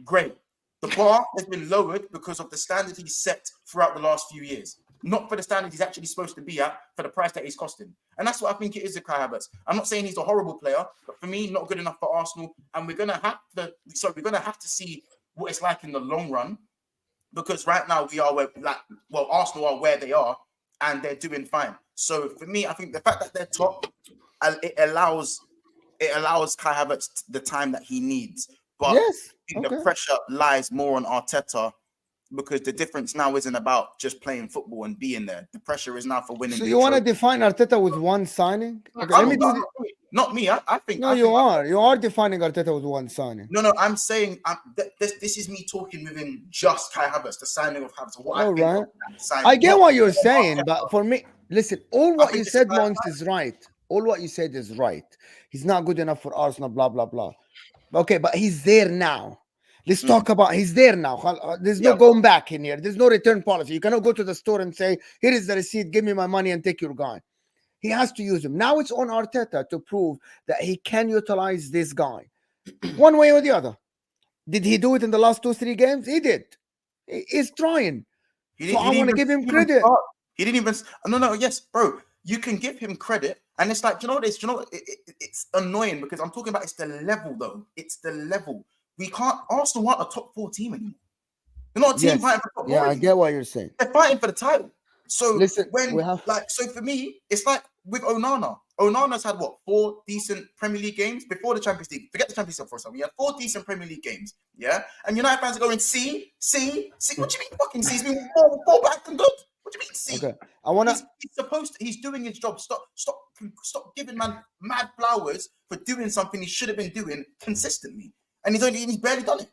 Great. The bar has been lowered because of the standard he's set throughout the last few years. Not for the standard he's actually supposed to be at for the price that he's costing. And that's what I think it is with Kai Havertz. I'm not saying he's a horrible player, but for me, not good enough for Arsenal. And we're gonna have to see what it's like in the long run. Because right now we are Arsenal are where they are and they're doing fine. So for me, I think the fact that they're top, it allows Kai Havertz the time that he needs. But yes, I think the pressure lies more on Arteta because the difference now isn't about just playing football and being there. The pressure is now for winning. So you want to define Arteta with one signing? Okay, let me not me. I think you are defining Arteta with one signing. No, I'm saying this is me talking within just Kai Havertz, the signing of Havertz. I get what you're saying, but for me, listen, all what you said once is right. All what you said is right. He's not good enough for Arsenal, blah, blah, blah. Okay, but he's there now. Let's talk about he's there now. There's no going back in here. There's no return policy. You cannot go to the store and say, here is the receipt, give me my money and take your guy. He has to use him. Now it's on Arteta to prove that he can utilize this guy one way or the other. Did he do it in the last 2-3 games? He did. He's trying. So I want to give him credit. He didn't even. No. Yes, bro. You can give him credit. And it's like, it's annoying because I'm talking about it's the level, though. It's the level. We can't. Arsenal aren't a top 4 team anymore. They're not a team fighting for top 4. Yeah, I get what you're saying. They're fighting for the title. So listen, so for me, it's like with Onana. Onana's had 4 decent Premier League games before the Champions League. Forget the Champions League for a second. We had 4 decent Premier League games. Yeah, and United fans are going, see. What do you mean fucking see? He's been more back than good. What do you mean see? Okay, he's doing his job. Stop giving man mad flowers for doing something he should have been doing consistently, and he's barely done it.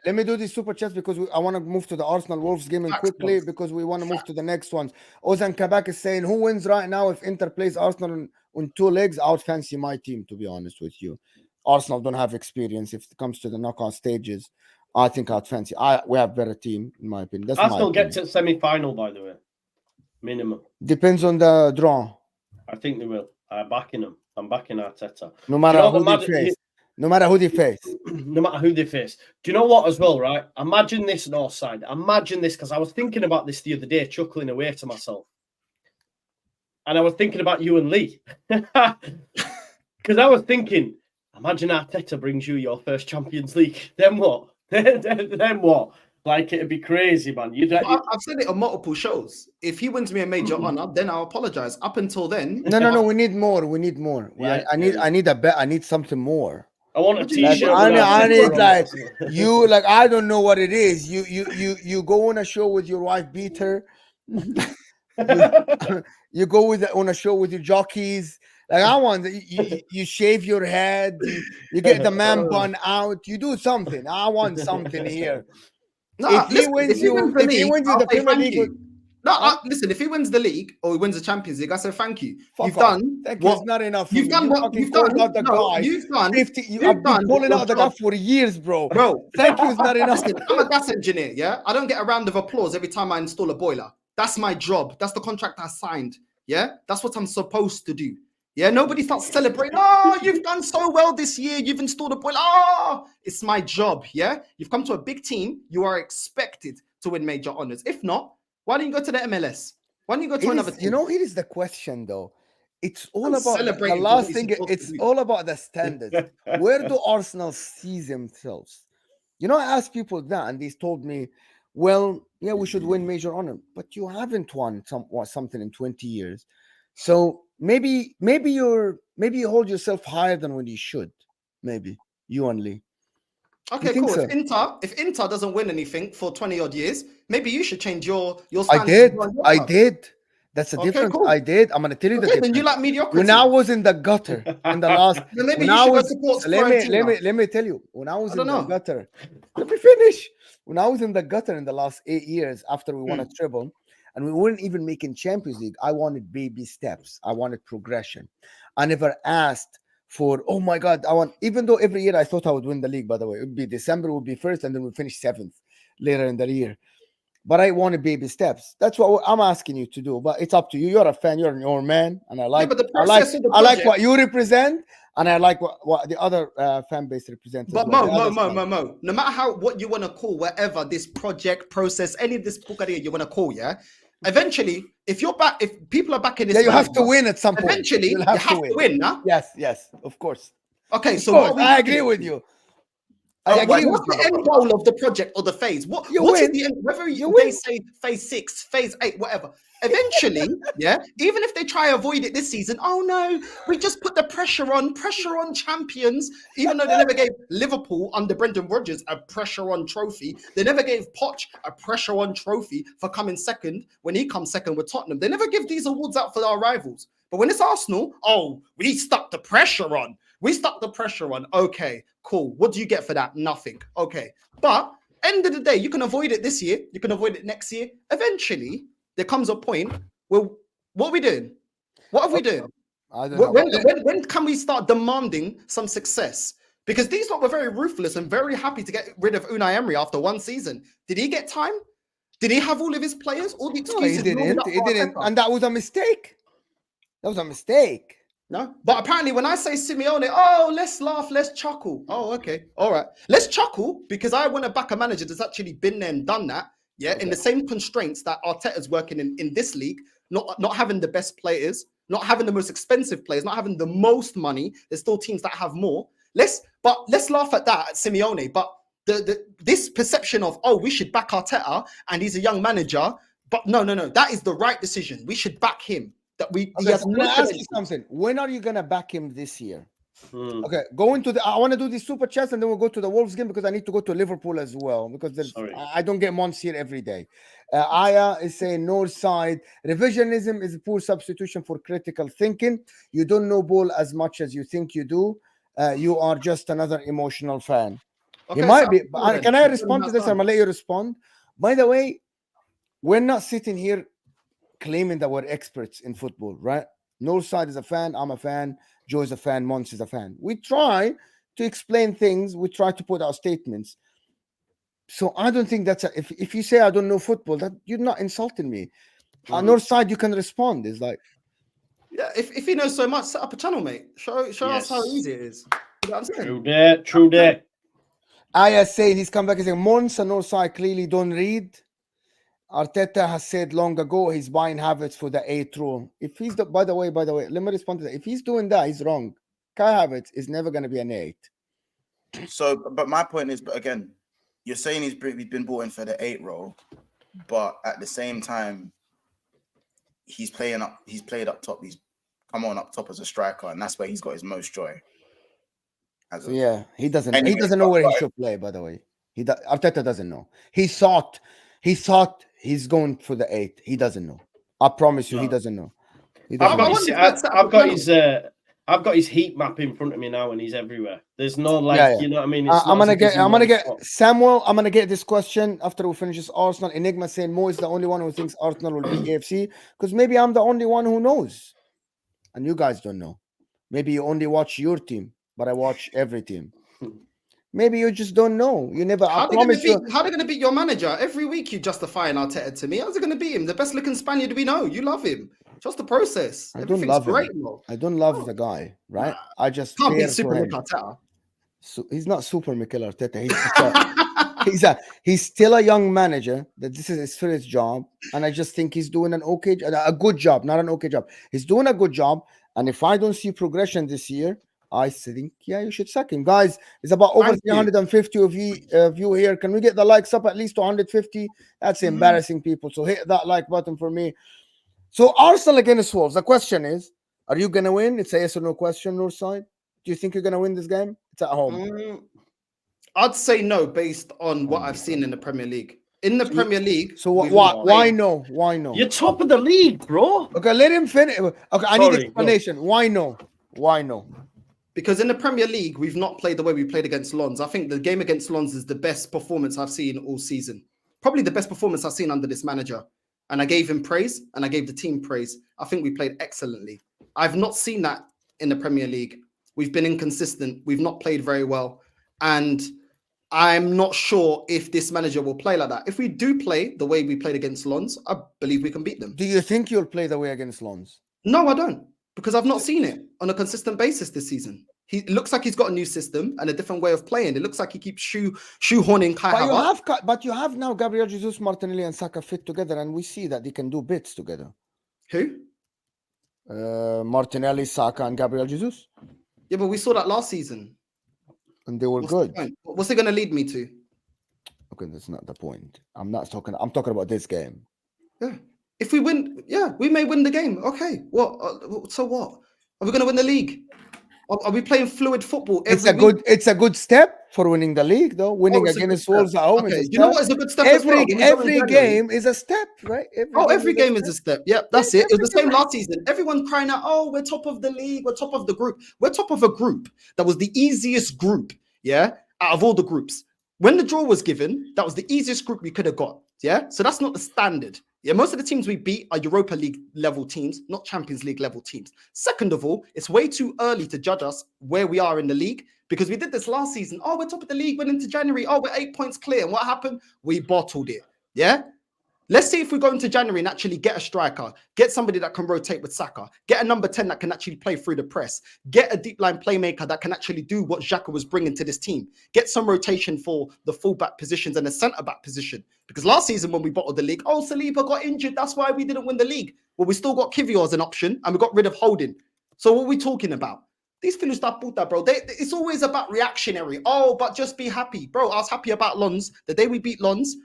Let me do these super chats because I want to move to the Arsenal Wolves game quickly because we want to move to the next ones. Ozan Kabak is saying, who wins right now if Inter plays Arsenal on 2 legs? I would fancy my team, to be honest with you. Arsenal don't have experience if it comes to the knockout stages. I think I'd fancy. We have better team, in my opinion. That's Arsenal get to semi-final, by the way. Minimum. Depends on the draw. I think they will. I'm backing them. I'm backing Arteta. No matter who they face. No matter who they face. No matter who they face. Do you know what as well, right? Imagine this North side. Imagine this, because I was thinking about this the other day, chuckling away to myself. And I was thinking about you and Lee. Because I was thinking, imagine Arteta brings you your first Champions League. Then what? Then what? Like, it'd be crazy, man. I've said it on multiple shows. If he wins me a major honor, then I'll apologize. Up until then, no. We need more. Yeah, I need a bet. I need something more. I want a T-shirt. I need like you. Like I don't know what it is. You go on a show with your wife, beat her. You go on a show with your jockeys. Like I want you shave your head. You get the man bun out. You do something. I want something here. No, if he wins you the Premier League, No, listen. If he wins the league or he wins the Champions League, I say thank you. Fuck You've off. done Thank you. what It's not enough. you've done. What fucking you've done. called out the No, guy. you've done. 50. You've I've been done calling your out the job. guy for years, bro. Bro, Thank you is not enough. listen, I'm a gas engineer, yeah? I don't get a round of applause every time I install a boiler. That's my job. That's the contract I signed, yeah? That's what I'm supposed to do, yeah? Nobody starts celebrating, oh, you've done so well this year. You've installed a boiler. Oh, it's my job, yeah? You've come to a big team. You are expected to win major honors. If not, why don't you go to the MLS? Why don't you go to another team? You know, here is the question, though. It's all I'm about the celebrating for last what he's thing. supposed to It's do. all about the standards. Where do Arsenal see themselves? You know, I asked people that, and they told me, "Well, yeah, we should win major honor, but you haven't won something in 20 years. So maybe you hold yourself higher than what you should. Maybe you only." Okay, think cool. so? If Inter doesn't win anything for 20 odd years, maybe you should change your I standards. did. on your I club. did. That's the Okay, difference. cool. I did. I'm gonna tell you the Okay, difference. then you like mediocrity. When I was in the gutter in the last, Then maybe when you I should go was, support let me tell you, when I was I in don't the know. gutter, let me finish. When I was in the gutter in the last 8 years after we won a treble, and we weren't even making Champions League, I wanted baby steps. I wanted progression. I never asked for, oh my God, even though every year I thought I would win the league, by the way, it would be December, would be first, and then we finish 7th later in the year. But I wanted baby steps. That's what I'm asking you to do. But it's up to you. You're a fan. You're your man, and I like. but the I like. process of the I like project- what you represent, and I like what the other fan base represents. But as well, the Mo, other side. no matter what you want to call whatever this project process, any of this idea you want to call, yeah. Eventually, if people are backing this, Yeah, you have to manager, win at some point. Eventually, You'll you have have to win, nah? Yes, of course. Okay, Of so course, what are we I doing? agree with you. Oh, I agree with What's you. the end goal of the project or the phase? What is win. the end? Whether You they win. say phase 6, phase 8, whatever. Eventually, yeah, even if they try to avoid it this season, oh no, we just put the pressure on champions, even though they never gave Liverpool under Brendan Rodgers a pressure on trophy. They never gave Poch a pressure on trophy for coming second when he comes second with Tottenham. They never give these awards out for our rivals. But when it's Arsenal, oh, we stuck the pressure on. Okay, cool. What do you get for that? Nothing. Okay. But end of the day, you can avoid it this year. You can avoid it next year. Eventually, there comes a point where what are we doing? What have we done? I don't know. When can we start demanding some success? Because these lot were very ruthless and very happy to get rid of Unai Emery after one season. Did he get time? Did he have all of his players? All the No, excuses. he didn't, and that was a mistake. No, but apparently when I say Simeone, oh, let's laugh, let's chuckle. Oh, okay, all right, let's chuckle because I want to back a manager that's actually been there and done that. Yeah, okay. In the same constraints that Arteta's working in this league, not having the best players, not having the most expensive players, not having the most money. There's still teams that have more. Let's laugh at that at Simeone. But this perception of, oh, we should back Arteta and he's a young manager, but no, that is the right decision. We should back him. He has no ask you something. When are you gonna back him this year? Okay, go into I want to do these super chats and then we'll go to the Wolves game because I need to go to Liverpool as well because I don't get months here every day. Aya is saying North side revisionism is a poor substitution for critical thinking. You don't know ball as much as you think you do. You are just another emotional fan. Okay, you might be. Can I respond to this? I'm gonna let you respond. By the way, we're not sitting here claiming that we're experts in football, right? Northside is a fan, I'm a fan, Joe is a fan, Mons is a fan. We try to explain things, we try to put our statements. So I don't think that's if you say I don't know football, that you're not insulting me. On Northside, you can respond. It's like, yeah, if you know so much, set up a channel, mate. Show us how easy it is. You know what I'm saying? True that. Aya saying he's come back and saying Mons and Northside clearly don't read. Arteta has said long ago he's buying Havertz for the 8th row. If he's by the way, let me respond to that. If he's doing that, he's wrong. Kai Havertz is never going to be an 8. So, but my point is, but again, you're saying he's been brought in for the 8th role, but at the same time, he's played up top. He's come on up top as a striker, and that's where he's got his most joy. He doesn't know where he should play. By the way, Arteta doesn't know. He thought he's going for the 8. He doesn't know. I promise you, he doesn't know. I've got I've got his heat map in front of me now, and he's everywhere. There's no like, Yeah, yeah. you know what I mean? I'm gonna get Samuel. I'm gonna get this question after we finish this Arsenal. Enigma saying Mo is the only one who thinks Arsenal will beat AFC because maybe I'm the only one who knows, and you guys don't know. Maybe you only watch your team, but I watch every team. Maybe you just don't know. You never. How are they going to beat your manager? Every week you justify Arteta to me. How's it going to beat him? The best looking Spaniard we know. You love him. Just the process. I don't love him. I don't love the guy, right? I just can't be super Arteta. So he's not super Mikel Arteta. He's still a young manager. That this is his first job, and I just think he's doing a good job, not an okay job. He's doing a good job, and if I don't see progression this year, I think you should sack him, guys. It's about over 350 of you here. Can we get the likes up at least to 150? That's embarrassing, people. So hit that like button for me. So Arsenal against Wolves. The question is, are you gonna win? It's a yes or no question, Northside. Do you think you're gonna win this game? It's at home. I'd say no, based on what I've seen in the Premier League. In the Premier League. So why no? Why no? You're top of the league, bro. Okay, let him finish. Okay, I need explanation. Why no? Why no? Because in the Premier League, we've not played the way we played against Lens. I think the game against Lens is the best performance I've seen all season. Probably the best performance I've seen under this manager. And I gave him praise and I gave the team praise. I think we played excellently. I've not seen that in the Premier League. We've been inconsistent. We've not played very well. And I'm not sure if this manager will play like that. If we do play the way we played against Lens, I believe we can beat them. Do you think you'll play the way against Lens? No, I don't. Because I've not seen it on a consistent basis this season. He looks like he's got a new system and a different way of playing. It looks like he keeps shoehorning Kai Havertz. But you have now Gabriel Jesus, Martinelli, and Saka fit together, and we see that they can do bits together. Who? Martinelli, Saka, and Gabriel Jesus. Yeah, but we saw that last season. And they were good. What's it going to lead me to? Okay, that's not the point. I'm talking about this game. Yeah. If we win, we may win the game. Okay. What? So what? Are we going to win the league? Are we playing fluid football? It's a good step for winning the league, though. Winning against Wolves at home. Okay. You know what is a good step? Every game is a step, right? Every game is a step. Yeah, that's it. It was the same last season. Everyone crying out, "Oh, we're top of the league. We're top of the group. We're top of a group that was the easiest group, out of all the groups. When the draw was given, that was the easiest group we could have got. Yeah, so that's not the standard. Yeah, most of the teams we beat are Europa League level teams, not Champions League level teams. Second of all, it's way too early to judge us where we are in the league because we did this last season. Oh, we're top of the league, went into January. Oh, we're 8 points clear. And what happened? We bottled it. Yeah. Let's see if we go into January and actually get a striker, get somebody that can rotate with Saka, get a number 10 that can actually play through the press, get a deep line playmaker that can actually do what Xhaka was bringing to this team, get some rotation for the fullback positions and the centre-back position. Because last season when we bottled the league, Saliba got injured. That's why we didn't win the league. Well, we still got Kivior as an option and we got rid of Holding. So what are we talking about? These Filus da puta, bro. It's always about reactionary. Oh, but just be happy. Bro, I was happy about Lens. The day we beat Lens,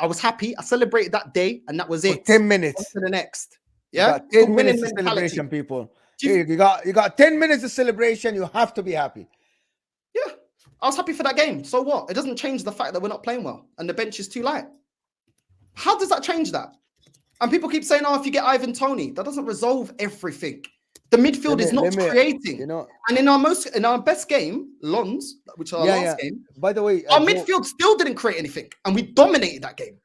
I was happy. I celebrated that day, and that was it. 10 minutes. On to the next. Yeah, 10 minutes of celebration, people. You got 10 minutes of celebration. You have to be happy. Yeah, I was happy for that game. So what? It doesn't change the fact that we're not playing well, and the bench is too light. How does that change that? And people keep saying, "Oh, if you get Ivan Toney, that doesn't resolve everything." The midfield is not creating. And in our best game, Lens, which is our last game, by the way, our midfield still didn't create anything, and we dominated that game.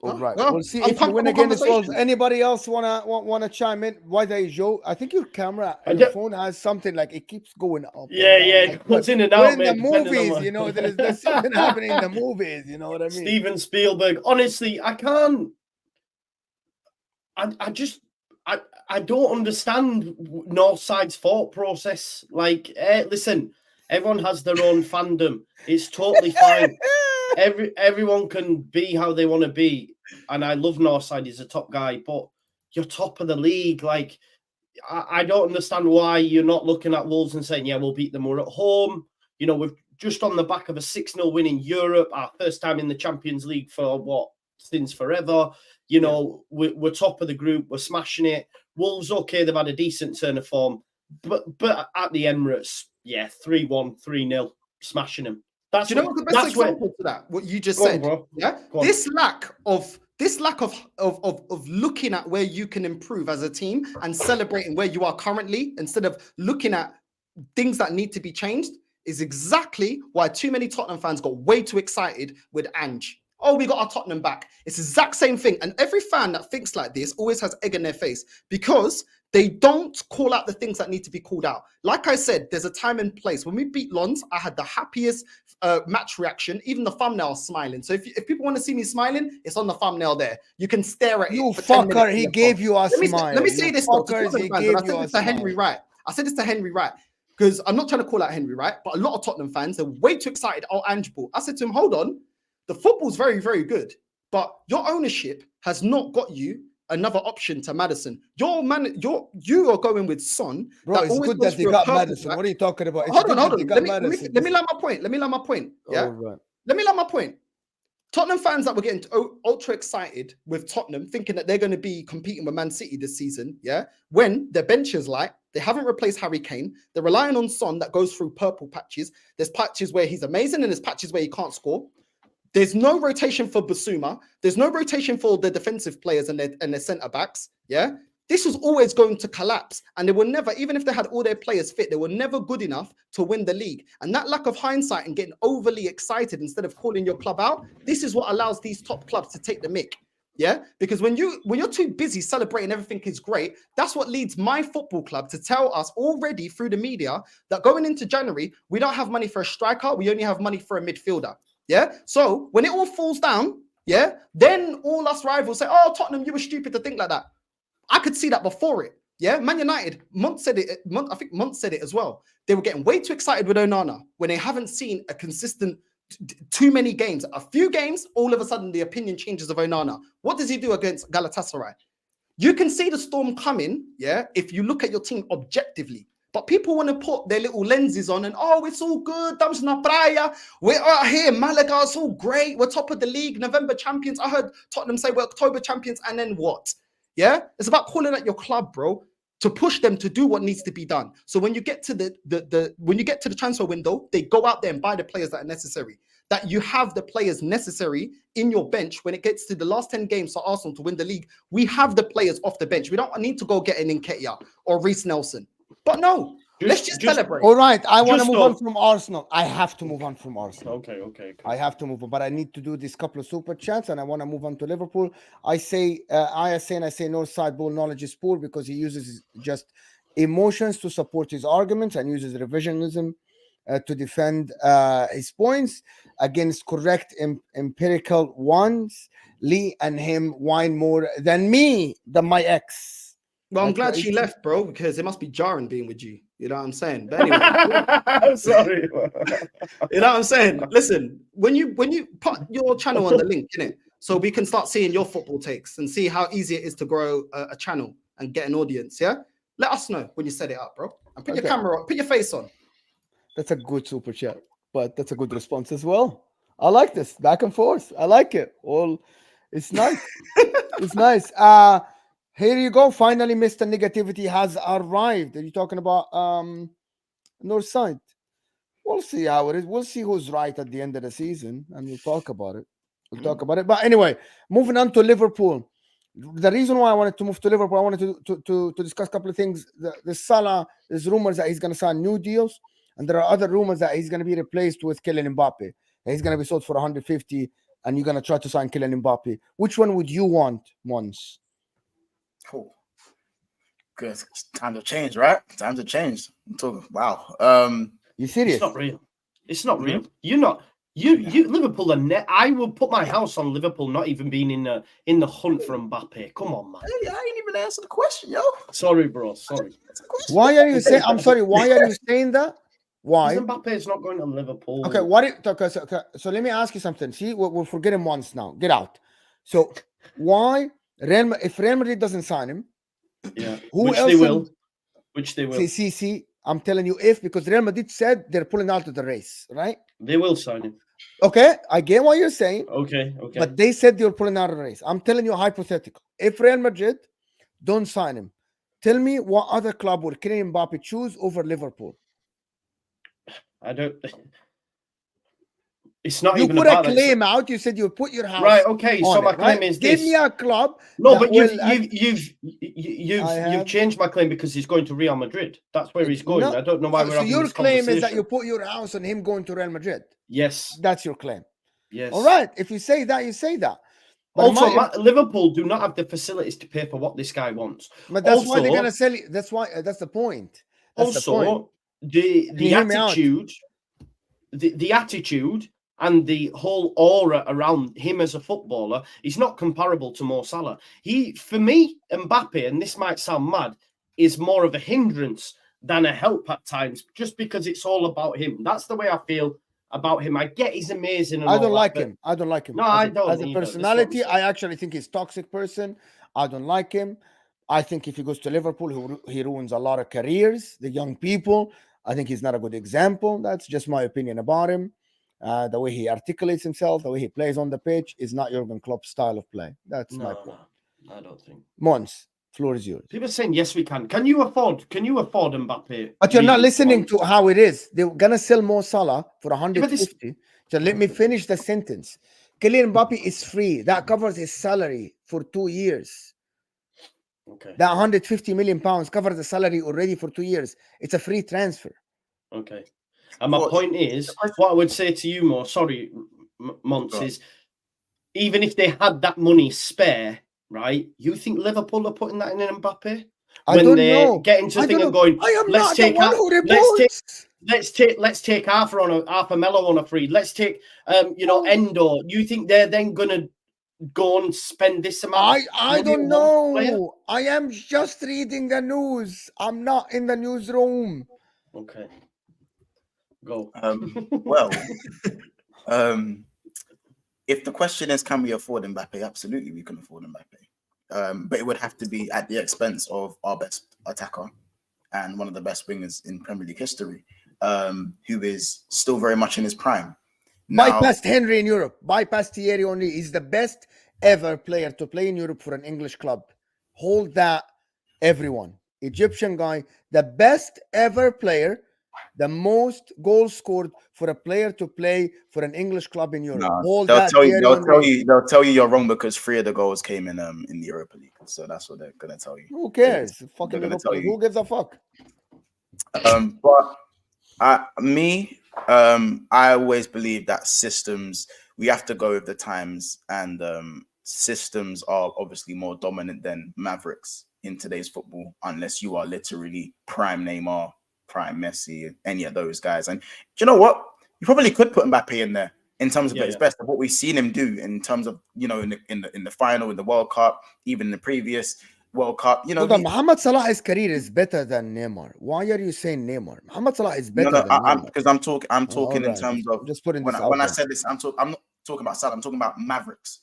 All right, we'll see if you win again. Anybody else wanna chime in? Why there, Joe? I think your camera and your phone has something like it keeps going up. What's in and out. In the movies, there's something happening in the movies. You know what I mean? Steven Spielberg. Honestly, I can't. I don't understand Northside's thought process. Like, listen, everyone has their own fandom. It's totally fine. Everyone can be how they want to be. And I love Northside. He's a top guy. But you're top of the league. Like, I don't understand why you're not looking at Wolves and saying, yeah, we'll beat them. We're at home. You know, we're just on the back of a 6-0 win in Europe. Our first time in the Champions League for, since forever. You know, we're top of the group. We're smashing it. Wolves, okay, they've had a decent turn of form, but at the Emirates, 3-1, 3-0, smashing them. Do you know what the best example to that? What you just said, this lack of this lack of looking at where you can improve as a team and celebrating where you are currently instead of looking at things that need to be changed is exactly why too many Tottenham fans got way too excited with Ange. Oh, we got our Tottenham back. It's the exact same thing. And every fan that thinks like this always has egg in their face because they don't call out the things that need to be called out. Like I said, there's a time and place. When we beat Lons, I had the happiest match reaction. Even the thumbnail was smiling. So if people want to see me smiling, it's on the thumbnail there. You can stare at it. You for 10 fucker, minutes he gave you a smile. Let me say this though, to Fuckers, Tottenham he fans, gave and I you said a this to Henry smile. Wright. I said this to Henry Wright because I'm not trying to call out Henry Wright, but a lot of Tottenham fans are way too excited. Oh, Ange ball. I said to him, hold on. The football's very, very good, but your ownership has not got you another option to Maddison. You are going with Son. Bro, it's good that they got Maddison. What are you talking about? Hold on. Let me land my point. Yeah. Right. Let me land my point. Tottenham fans that were getting ultra excited with Tottenham, thinking that they're going to be competing with Man City this season, yeah, when their bench is light, they haven't replaced Harry Kane, they're relying on Son that goes through purple patches. There's patches where he's amazing and there's patches where he can't score. There's no rotation for Basuma. There's no rotation for the defensive players and their centre backs. Yeah, this was always going to collapse, and they were never, even if they had all their players fit, they were never good enough to win the league. And that lack of hindsight and getting overly excited instead of calling your club out, this is what allows these top clubs to take the mick. Yeah, because when you're too busy celebrating everything is great, that's what leads my football club to tell us already through the media that going into January, we don't have money for a striker, we only have money for a midfielder. Yeah, so when it all falls down, yeah, then all us rivals say, oh, Tottenham, you were stupid to think like that. I could see that before it. Yeah, Man United, I think Mont said it as well. They were getting way too excited with Onana when they haven't seen a consistent too many games. A few games, all of a sudden the opinion changes of Onana. What does he do against Galatasaray? You can see the storm coming, yeah, if you look at your team objectively. But people want to put their little lenses on and, oh, it's all good. Estamos na praia. We're out here. Malaga, it's all great. We're top of the league. November champions. I heard Tottenham say we're October champions. And then what? Yeah? It's about calling out your club, bro, to push them to do what needs to be done. So when you get to the transfer window, they go out there and buy the players that are necessary. That you have the players necessary in your bench when it gets to the last 10 games for Arsenal to win the league. We have the players off the bench. We don't need to go get an Nketiah or Reece Nelson. But no, let's just celebrate. All right, I want to move on from Arsenal. I have to move on from Arsenal. Okay. I have to move on, but I need to do this couple of super chats, and I want to move on to Liverpool. I say North Side ball knowledge is poor because he uses just emotions to support his arguments and uses revisionism to defend his points against correct empirical ones. Lee and him whine more than my ex. Well, I'm glad she left, bro, because it must be jarring being with you. You know what I'm saying? But anyway, I'm sorry. You know what I'm saying? Listen, when you put your channel on the link, innit, so we can start seeing your football takes and see how easy it is to grow a channel and get an audience. Yeah, let us know when you set it up, bro, and put your camera on, put your face on. That's a good super chat, but that's a good response as well. I like this back and forth. I like it. It's nice. It's nice. Here you go. Finally, Mr. Negativity has arrived. Are you talking about North Side? We'll see how it is. We'll see who's right at the end of the season, and we'll talk about it. But anyway, moving on to Liverpool. The reason why I wanted to move to Liverpool, I wanted to discuss a couple of things. The Salah, there's rumors that he's going to sign new deals, and there are other rumors that he's going to be replaced with Kylian Mbappe. He's going to be sold for 150, and you're going to try to sign Kylian Mbappe. Which one would you want, Mons? Cool. Good. It's time to change, right? Time to change. I'm talking. Wow. You serious? It's not real. It's not real. You're not. You Liverpool are net. I will put my house on Liverpool not even being in the hunt for Mbappe. Come on, man. Hey, I ain't even answered the question, yo. Sorry, bro. Sorry. Why are you saying? I'm sorry. Why are you saying that? Why? Mbappe is not going to Liverpool. Okay. So let me ask you something. See, we're forgetting once now. Get out. So why? If Real Madrid doesn't sign him, which they will. See, I'm telling you, because Real Madrid said they're pulling out of the race, right? They will sign him. Okay, I get what you're saying. Okay. But they said they're pulling out of the race. I'm telling you, hypothetical. If Real Madrid don't sign him, tell me what other club will Kylian Mbappe choose over Liverpool? I don't. It's not You even put a about that. claim out. You said you put your house. Right. Okay. So on my it, claim right? is Give this. me a club. No, that but will you've changed my claim because he's going to Real Madrid. That's where he's going. No, I don't know why we're so having your this claim is that conversation. you put your house on him going to Real Madrid. Yes. That's your claim. Yes. All right. If you say that, you say that. But Also, Liverpool do not have the facilities to pay for what this guy wants. But that's why they're gonna sell it. That's why. That's the point. That's the point. The attitude, the attitude, and the whole aura around him as a footballer is not comparable to Mo Salah. For me, Mbappe, and this might sound mad, is more of a hindrance than a help at times, just because it's all about him. That's the way I feel about him. I get he's amazing. And I don't all like that, him. I don't like him. No, I don't. As a personality, I actually think he's a toxic person. I don't like him. I think if he goes to Liverpool, he ruins a lot of careers, the young people. I think he's not a good example. That's just my opinion about him. The way he articulates himself, the way he plays on the pitch is not Jurgen Klopp's style of play. That's my point. No, I don't think. Mons, floor is yours. People are saying yes, we can. Can you afford Mbappe? But you're not listening to how it is. They're gonna sell Mo Salah for 150. So let me finish the sentence. Kylian Mbappe is free. That covers his salary for 2 years. Okay. That 150 million pounds covers the salary already for 2 years. It's a free transfer. Okay. And my point is, what I would say to you more, sorry, Monts, is even if they had that money spare, right? You think Liverpool are putting that in an Mbappe? I don't know. Get into the thing of going, let's take half a mellow on a free. Let's take Endo. You think they're then gonna go and spend this amount? I don't know. I am just reading the news. I'm not in the newsroom. Okay. Go. If the question is, can we afford Mbappe? Absolutely, we can afford Mbappe. But it would have to be at the expense of our best attacker and one of the best wingers in Premier League history, who is still very much in his prime. Bypassed Henry in Europe. Bypassed Thierry Henry. He's the best ever player to play in Europe for an English club. Hold that, everyone. Egyptian guy, the best ever player, the most goals scored for a player to play for an English club in Europe. They'll tell you you're wrong because 3 of the goals came in the Europa League. So that's what they're gonna tell you. Who cares? Fucking Liverpool. Who gives a fuck? But I always believe that systems, we have to go with the times, and systems are obviously more dominant than Mavericks in today's football, unless you are literally prime Neymar, prime Messi, any of those guys. And do you know what? You probably could put Mbappe in there in terms of his best of what we've seen him do in terms of, in the final, in the World Cup, even in the previous World Cup. Mohamed Salah's career is better than Neymar. Why are you saying Neymar? Mohamed Salah is better than Neymar. Because I'm talking in terms of, just putting when I said this, I'm not talking about Salah. I'm talking about Mavericks.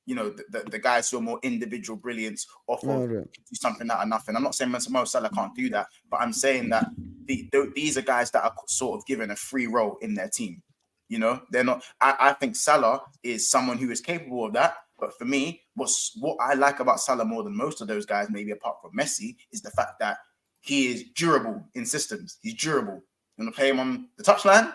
The guys who are more individual brilliance off of do something out of nothing. I'm not saying Mo Salah can't do that, but I'm saying that these are guys that are sort of given a free role in their team. They're not. I think Salah is someone who is capable of that. But for me, what I like about Salah more than most of those guys, maybe apart from Messi, is the fact that he is durable in systems. He's durable. You want to play him on the touchline,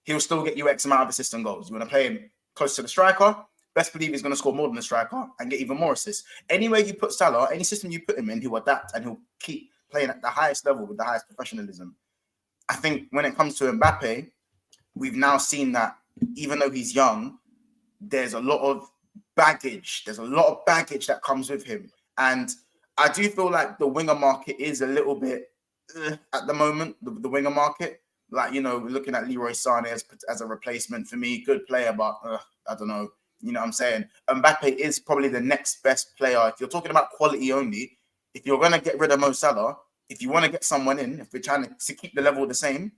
he'll still get you X amount of assist and goals. You want to play him close to the striker, best believe he's going to score more than the striker and get even more assists. Anywhere you put Salah, any system you put him in, he'll adapt and he'll keep playing at the highest level with the highest professionalism. I think when it comes to Mbappe, we've now seen that even though he's young, there's a lot of baggage. There's a lot of baggage that comes with him. And I do feel like the winger market is a little bit at the moment, the winger market. Like, we're looking at Leroy Sané as a replacement for me. Good player, but I don't know. You know what I'm saying? Mbappe is probably the next best player. If you're talking about quality only, if you're going to get rid of Mo Salah, if you want to get someone in, if we're trying to keep the level the same,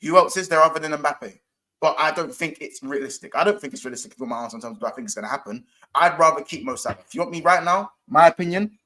who else is there other than Mbappe? But I don't think it's realistic. I don't think it's realistic for my answer in terms of what I think is going to happen. I'd rather keep Mo Salah. If you want me right now, my opinion,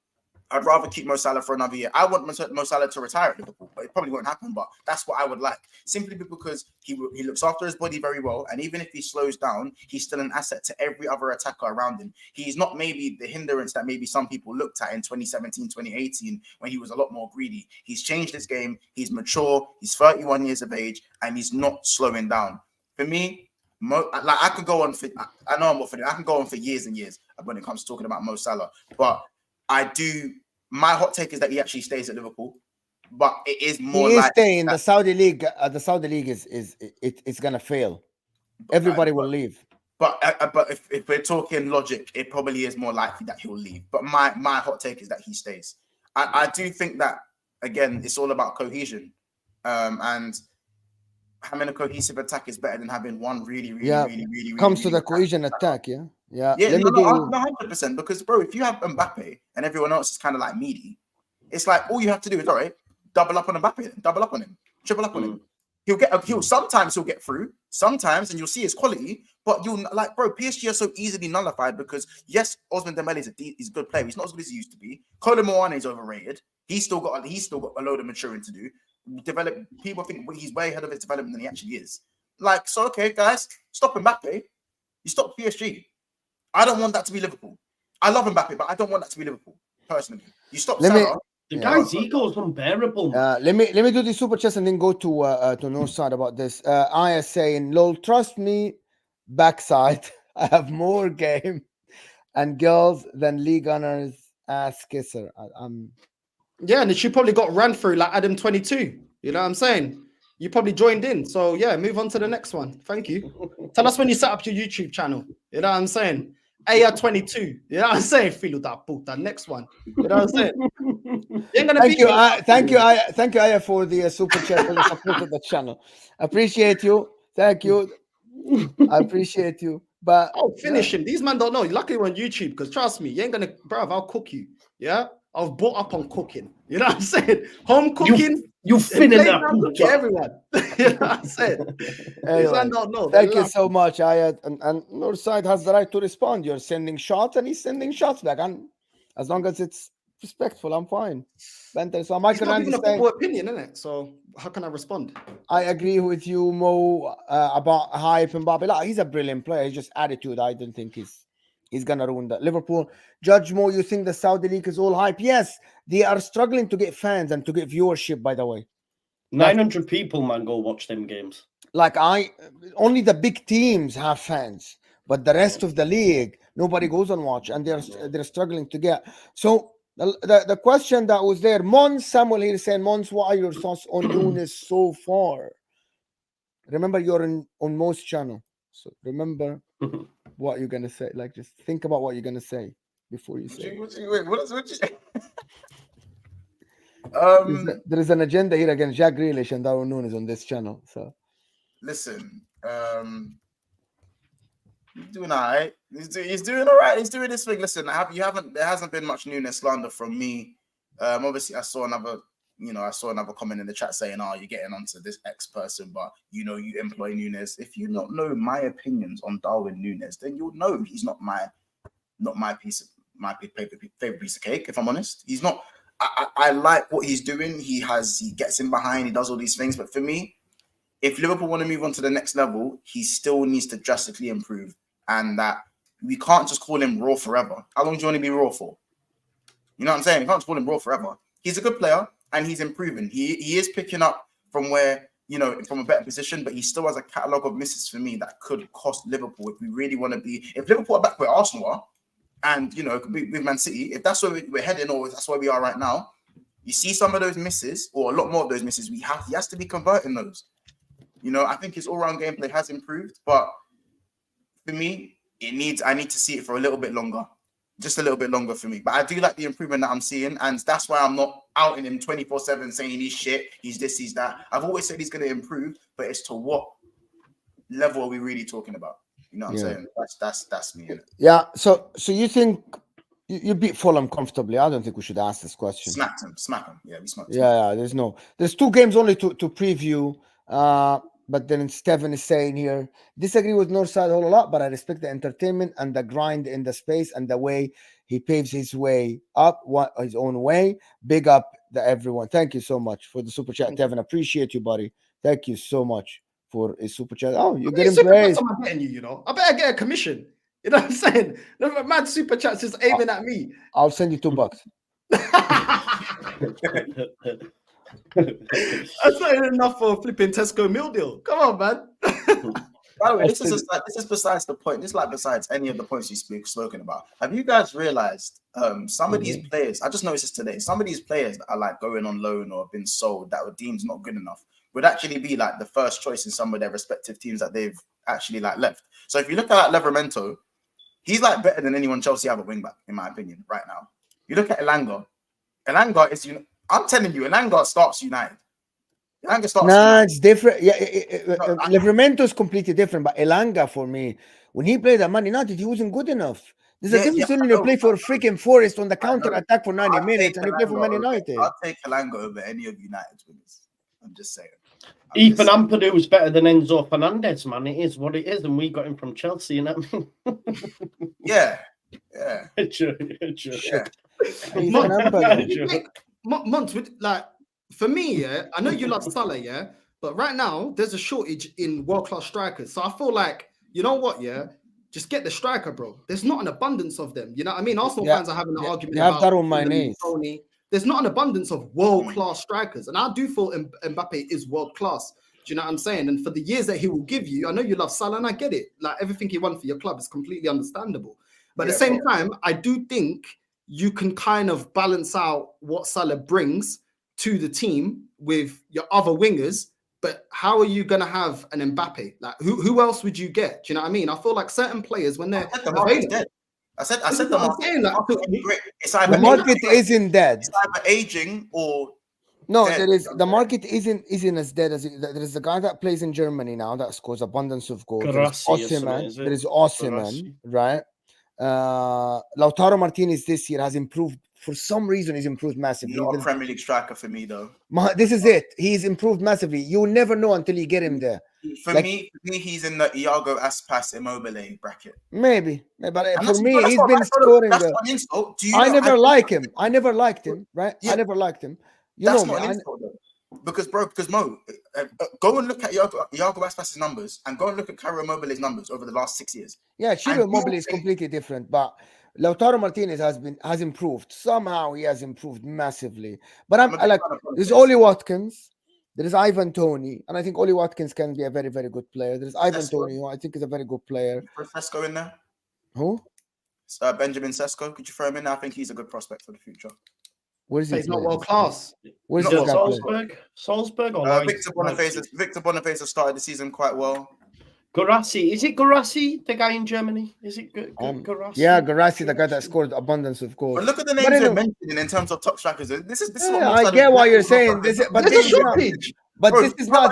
I'd rather keep Mo Salah for another year. I want Mo Salah to retire at Liverpool, but it probably won't happen. But that's what I would like, simply because he looks after his body very well, and even if he slows down, he's still an asset to every other attacker around him. He's not maybe the hindrance that maybe some people looked at in 2017, 2018, when he was a lot more greedy. He's changed his game. He's mature. He's 31 years of age, and he's not slowing down. For me, I could go on for. I know I'm not for it. I can go on for years and years when it comes to talking about Mo Salah, but I do. My hot take is that he actually stays at Liverpool, but it is more. He is staying. The Saudi league. The Saudi league it's gonna fail. Everybody will leave. But if we're talking logic, it probably is more likely that he'll leave. But my hot take is that he stays. I do think that, again, it's all about cohesion, and having a cohesive attack is better than having one really comes to the cohesion attack. Yeah. No, 100%. Because, bro, if you have Mbappe and everyone else is kind of like meaty, it's like all you have to do is, all right, double up on Mbappe, double up on him, triple up on him. He'll sometimes get through, sometimes, and you'll see his quality. But you'll like, bro, PSG are so easily nullified because yes, Ousmane Dembele is a good player. He's not as good as he used to be. Kolo Muani is overrated. He's still got a load of maturing to do. People think he's way ahead of his development than he actually is. Like, so okay, guys, stop Mbappe. You stop PSG. I don't want that to be Liverpool. I love Mbappe, but I don't want that to be Liverpool personally. You stop Salah. The guy's ego is unbearable. Let me do the super chats and then go to Northside about this. Aya saying, "Lol, trust me, backside. I have more game and girls than league honors ass kisser." Yeah, and she probably got ran through like Adam 22. You know what I'm saying? You probably joined in. So yeah, move on to the next one. Thank you. Tell us when you set up your YouTube channel. You know what I'm saying? AR22. You know what I'm saying? Feel that puta. Next one. You know what I'm saying? Thank you, Aya, for the super chat and the support of the channel. Appreciate you. Thank you. I appreciate you. But finish him. These men don't know. Luckily we're on YouTube, because trust me, you ain't gonna, bruv, I'll cook you. Yeah, I was brought up on cooking. You know what I'm saying? Home cooking. You finna that everyone. You know what I'm saying? Anyway, don't know. Thank you so much, Ayat. And Northside has the right to respond. You're sending shots and he's sending shots back. And as long as it's respectful, I'm fine. So Michael Rand is saying, opinion, isn't it? So how can I respond? I agree with you, Mo, about hype and Mbappe. Like, he's a brilliant player. It's just attitude. I don't think he's gonna ruin that. Liverpool. Judge Mo, you think the Saudi League is all hype? Yes, they are struggling to get fans and to get viewership, by the way. 900 people, man, go watch them games. Like, only the big teams have fans, but the rest of the league, nobody goes and watch, and they're struggling to get. So the question that was there, Mons Samuel here saying, Mons, what are your thoughts on Nunez so far? Remember, you're on Mo's channel, so remember what you're gonna say. Like, just think about what you're gonna say before you say. Wait, what you say? There is an agenda here against Jack Grealish and Darwin Nunez on this channel. So listen, he's doing all right. He's doing all right. He's doing this thing. Listen, there hasn't been much Nunez slander from me. Obviously, I saw another comment in the chat saying, "Oh, you're getting onto this X person, but you employ Nunez." If you not know my opinions on Darwin Nunez, then you'll know he's not my favorite piece of cake. If I'm honest, he's not. I like what he's doing. He gets in behind. He does all these things. But for me, if Liverpool want to move on to the next level, he still needs to drastically improve. And that we can't just call him raw forever. How long do you want to be raw for? You know what I'm saying? You can't just call him raw forever. He's a good player and he's improving. He is picking up from where, from a better position, but he still has a catalogue of misses for me that could cost Liverpool if we really want to be. If Liverpool are back where Arsenal are, and with Man City, if that's where we're heading, or that's where we are right now, you see some of those misses, or a lot more of those misses. He has to be converting those. I think his all-round gameplay has improved, but for me, I need to see it for a little bit longer, just a little bit longer for me. But I do like the improvement that I'm seeing, and that's why I'm not outing him 24/7 saying he's shit, he's this, he's that. I've always said he's going to improve, but it's to what level are we really talking about? You know what I'm saying? That's me. Yeah. So you think you beat Fulham comfortably? I don't think we should ask this question. Smack him. Yeah, we smacked him. Yeah. There's 2 games only to preview. But then Stephen is saying here, disagree with Northside a whole lot, but I respect the entertainment and the grind in the space and the way He paves his way up his own way. Big up everyone. Thank you so much for the super chat, Tevin. Appreciate you, buddy. Thank you so much for a super chat. Oh, you're getting praise. I'm getting you, I better get a commission. You know what I'm saying? The mad super chats is aiming at me. I'll send you $2. That's not enough for a flipping Tesco meal deal. Come on, man. By the way, this is besides the point. This is like besides any of the points you've spoken about. Have you guys realized some of these players? I just noticed this today. Some of these players that are like going on loan or have been sold that were deemed not good enough would actually be like the first choice in some of their respective teams that they've actually like left. So if you look at like Livramento, he's like better than anyone Chelsea have at wing back, in my opinion, right now. You look at Elanga. Elanga is, I'm telling you, Elanga starts United. Elanga starts United. It's different. Yeah, Livramento is completely different. But Elanga, for me, when he played at Man United, he wasn't good enough. There's a difference when you play for freaking Forest on the counter attack for 90 minutes and you play for Man United. I'll take Elanga over any of United's winners. I'm just saying. Ethan Ampadu is better than Enzo Fernandes, man. It is what it is, and we got him from Chelsea, you know what I mean? Yeah. True. Months with like for me, yeah. I know you love Salah, yeah, but right now there's a shortage in world-class strikers. So I feel like, you know what, yeah, just get the striker, bro. There's not an abundance of them. You know what I mean? Arsenal fans are having an argument about Darwin Nunez. There's not an abundance of world-class strikers, and I do feel Mbappe is world-class. Do you know what I'm saying? And for the years that he will give you, I know you love Salah, and I get it. Like everything he won for your club is completely understandable. But at the same time, I do think you can kind of balance out what Salah brings to the team with your other wingers. But how are you going to have an Mbappe? Like who else would you get? Do you know what I mean? I feel like certain players, when they're available, I said the market isn't dead. It's either aging or no. dead. There is the market isn't as dead as there is a guy that plays in Germany now that scores abundance of goals. There is Osimhen, right? Lautaro Martinez this year has improved. For some reason, he's improved massively. Not a Premier League striker for me, though. This is it. He's improved massively. You'll never know until you get him there. For me, he's in the Iago Aspas Immobile bracket. Maybe. But for me, he's been scoring. I never liked him. Right? Yeah. I never liked him. That's not an insult, though. Because Mo, go and look at Iago Aspas' numbers and go and look at Ciro Immobile's numbers over the last 6 years. Yeah, Ciro Immobile is completely different, but Lautaro Martinez has improved. Somehow he has improved massively. But there's Oli Watkins, there is Ivan Toney, and I think Oli Watkins can be a very, very good player. There's Ivan Toney, who I think is a very good player. Put Sesko in there? Who? Benjamin Sesko. Could you throw him in there? I think he's a good prospect for the future. Where is he? He's not world class. Where's Salzburg or Victor Boniface has started the season quite well. Guirassy. Is it Guirassy, the guy in Germany? Is it Guirassy? Yeah, Guirassy, the guy that scored abundance of goals. But look at the names you're mentioning in terms of top strikers. This is I get what you're saying. This is not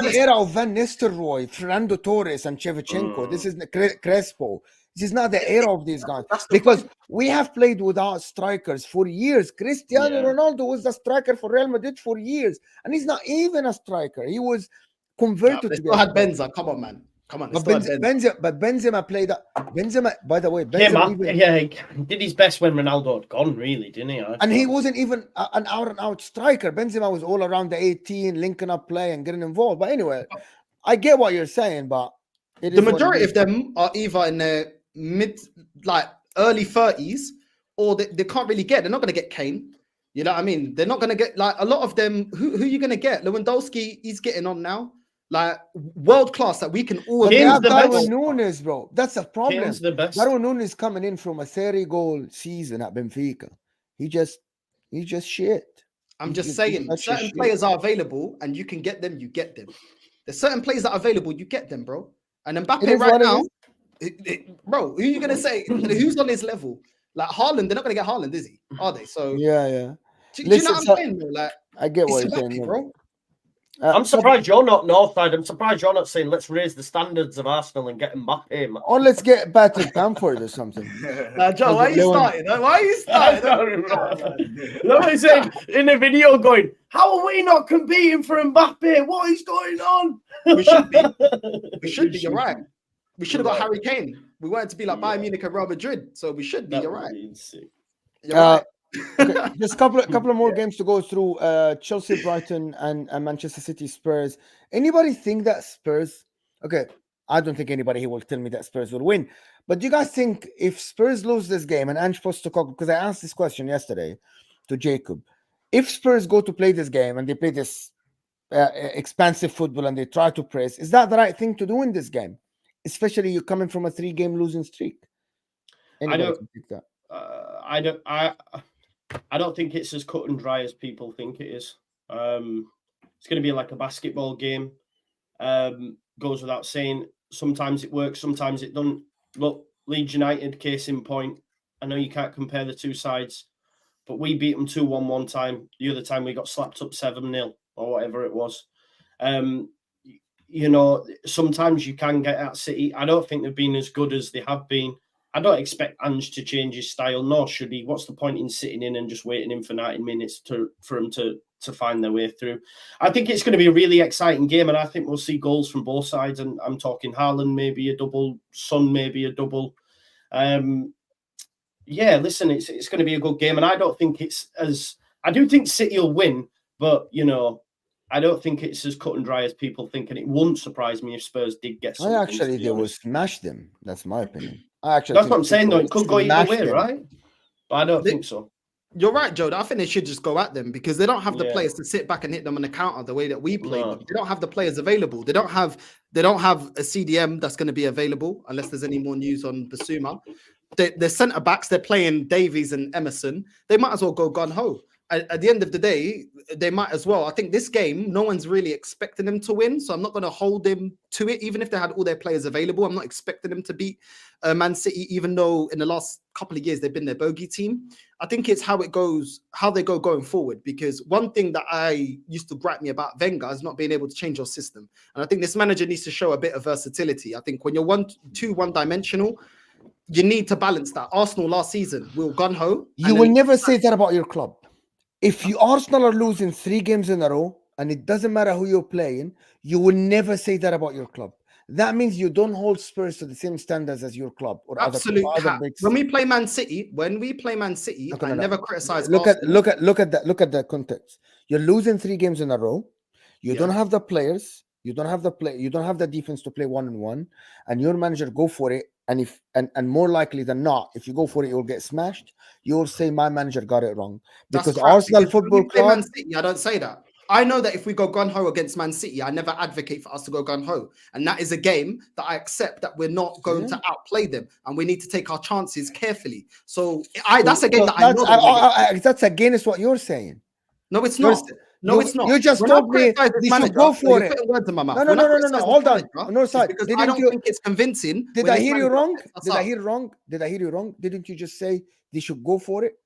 the era of Van Nistelrooy, Fernando Torres, and Shevchenko. This is Crespo. This is not the era of these guys, because we have played without strikers for years. Cristiano Ronaldo was the striker for Real Madrid for years, and he's not even a striker. He was converted to be. Had Benza. Come on, man. Come on. But Benzema played. Benzema, by the way, did his best when Ronaldo had gone, really, didn't he? And he wasn't even an out-and-out striker. Benzema was all around the 18, linking up play and getting involved. But anyway, I get what you're saying, but the majority of them are either in their early 30s, or they can't really get. They're not going to get Kane. You know what I mean? They're not going to get a lot of them. Who are you going to get? Lewandowski, he's getting on now. World class that we can all. Darwin Nunez, bro. That's a problem. Kane's the best. Darwin Nunez coming in from a 30-goal season at Benfica. He just shit. I'm just saying, certain players are available, and you can get them. You get them. There's certain players that are available. You get them, bro. And Mbappe right now. Bro, who are you gonna say? Who's on his level? Like Haaland, they're not gonna get Haaland, is he? Are they? So yeah. Do you know what I'm saying, bro? Like, I get what you're saying, bro. I'm surprised you're not Northside. I'm surprised you're not saying let's raise the standards of Arsenal and get Mbappe. Or let's get Patrick Bamford or something. Joe, why are you starting? Why are you starting? Nobody's saying in the video going, how are we not competing for Mbappe? What is going on? We should be. You're right. We should have got Harry Kane. We wanted to be like Bayern Munich and Real Madrid, so we should be. You're right. You're right. Okay, just couple of more games to go through. Chelsea, Brighton, and Manchester City, Spurs. Anybody think that Spurs? Okay, I don't think anybody here will tell me that Spurs will win. But do you guys think if Spurs lose this game and Ange Postecoglou, because I asked this question yesterday to Jacob, if Spurs go to play this game and they play this expansive football and they try to press, is that the right thing to do in this game? Especially you coming from a 3-game losing streak. Anybody can think that? I don't think it's as cut and dry as people think it is. It's going to be like a basketball game. Goes without saying. Sometimes it works, sometimes it doesn't. Look, Leeds United, case in point. I know you can't compare the two sides, but we beat them 2-1 one time. The other time we got slapped up 7-0 or whatever it was. You know, sometimes you can get at City. I don't think they've been as good as they have been. I don't expect Ange to change his style, nor should he. What's the point in sitting in and just waiting in for 90 minutes for him to find their way through? I think it's going to be a really exciting game, and I think we'll see goals from both sides. And I'm talking Haaland, maybe a double, Son, maybe a double. Yeah, listen, it's going to be a good game, and I don't think it's as... I do think City will win, but, you know, I don't think it's as cut and dry as people think, and it wouldn't surprise me if Spurs did get something. They will smash them. That's my opinion. That's what I'm saying, though. It could go either way, right? But I don't think so. You're right, Joe. I think they should just go at them because they don't have the players to sit back and hit them on the counter the way that we play them. They don't have the players available. They don't have a CDM that's going to be available unless there's any more news on Basuma. The centre backs, they're playing Davies and Emerson. They might as well go gun ho. At the end of the day, they might as well. I think this game, no one's really expecting them to win, so I'm not going to hold them to it. Even if they had all their players available, I'm not expecting them to beat Man City, even though in the last couple of years they've been their bogey team. I think it's how it goes, how they go going forward. Because one thing that I used to gripe me about Wenger is not being able to change your system, and I think this manager needs to show a bit of versatility. I think when you're one-dimensional, you need to balance that. Arsenal last season will gun ho. You will never say that about your club. If you Arsenal are losing 3 games in a row, and it doesn't matter who you're playing, you will never say that about your club. That means you don't hold Spurs to the same standards as your club or other big. When we play Man City, I never criticize. Look at the context. You're losing 3 games in a row. You don't have the players. You don't have the defense to play 1-on-1, and your manager go for it. And more likely than not, if you go for it, you'll get smashed. You'll say my manager got it wrong because Arsenal Football Club. Man City, I don't say that. I know that if we go gun ho against Man City, I never advocate for us to go gun ho, and that is a game that I accept that we're not going to outplay them, and we need to take our chances carefully. So that's a game that I know. That's against what you're saying. No, it's not. No, it's not. You just told me they should go for it. No. Hold on. No, sorry. Because I don't think it's convincing. Did I hear you wrong? Did I hear you wrong? Didn't you just say they should go for it?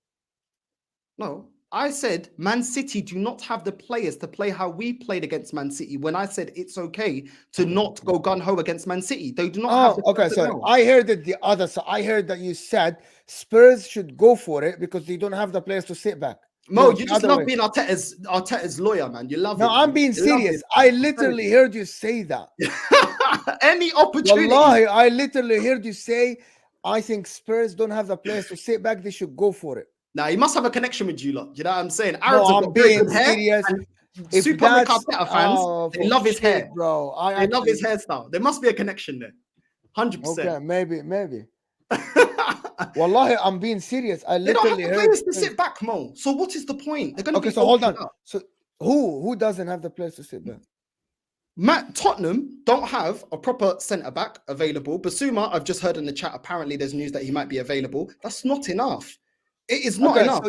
No, I said Man City do not have the players to play how we played against Man City. When I said it's okay to not go gun ho against Man City, they do not have. Okay, sorry. I heard it the other side. I heard that you said Spurs should go for it because they don't have the players to sit back. Mo, you just love being Arteta's lawyer, man. You love it. No, I'm being serious. I literally heard you say that. Any opportunity. Wallahi, I literally heard you say, I think Spurs don't have the players to sit back. They should go for it. Now, he must have a connection with you lot. You know what I'm saying? Arabs I'm being serious. Super Arteta fans, they love his hair. Bro. They love his hairstyle. There must be a connection there. 100%. Okay, maybe. Wallahi, I'm being serious. I literally heard players to sit back, Mo. So what is the point? They're going to be so hold on. So who doesn't have the players to sit back? Tottenham don't have a proper centre back available. Basuma, I've just heard in the chat. Apparently, there's news that he might be available. That's not enough. It is not enough.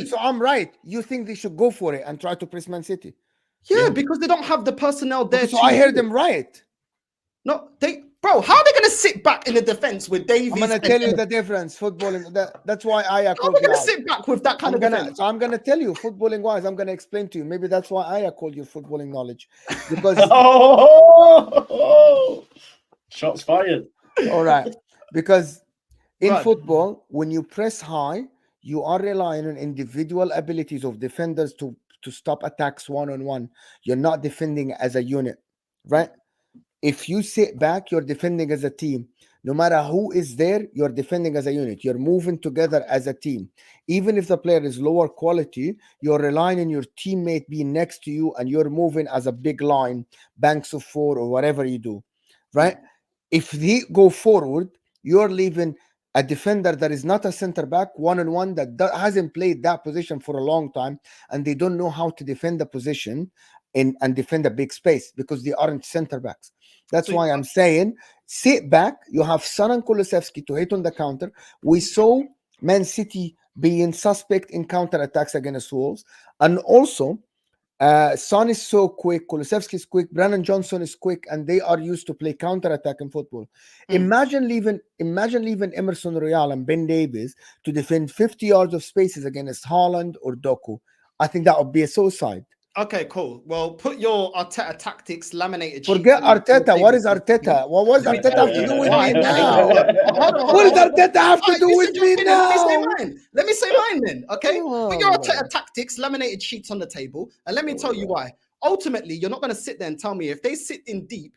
So I'm right. You think they should go for it and try to press Man City? Yeah, because they don't have the personnel there. So I heard them right. No, Bro, how are they going to sit back in the defense with Davies? I'm going to tell you the difference. Footballing, that's why I called you. How are they going to sit back with that kind of defense? So I'm going to tell you, footballing wise, I'm going to explain to you. Maybe that's why I called you footballing knowledge. Because shots fired. All right. Because in football, when you press high, you are relying on individual abilities of defenders to stop attacks 1-on-1. You're not defending as a unit, right? If you sit back, you're defending as a team. No matter who is there, you're defending as a unit. You're moving together as a team. Even if the player is lower quality, you're relying on your teammate being next to you and you're moving as a big line, banks of four or whatever you do, right? If they go forward, you're leaving a defender that is not a center back, one-on-one, that hasn't played that position for a long time, and they don't know how to defend the position and defend a big space because they aren't center backs. That's why I'm saying sit back. You have Son and Kulusevski to hit on the counter. We saw Man City being suspect in counter attacks against Wolves, and also Son is so quick, Kulusevski is quick, Brennan Johnson is quick, and they are used to play counter attack in football. Imagine leaving Emerson Royal and Ben Davies to defend 50 yards of spaces against Haaland or Doku. I think that would be a suicide. Okay, cool. Well, put your Arteta tactics laminated. Forget Arteta. What is Arteta? What does Arteta have to do with me now? What does Arteta have to do with me now? Let me say mine then. Okay, put your Oh, Arteta tactics laminated sheets on the table, and let me tell you why. Ultimately, you're not going to sit there and tell me if they sit in deep,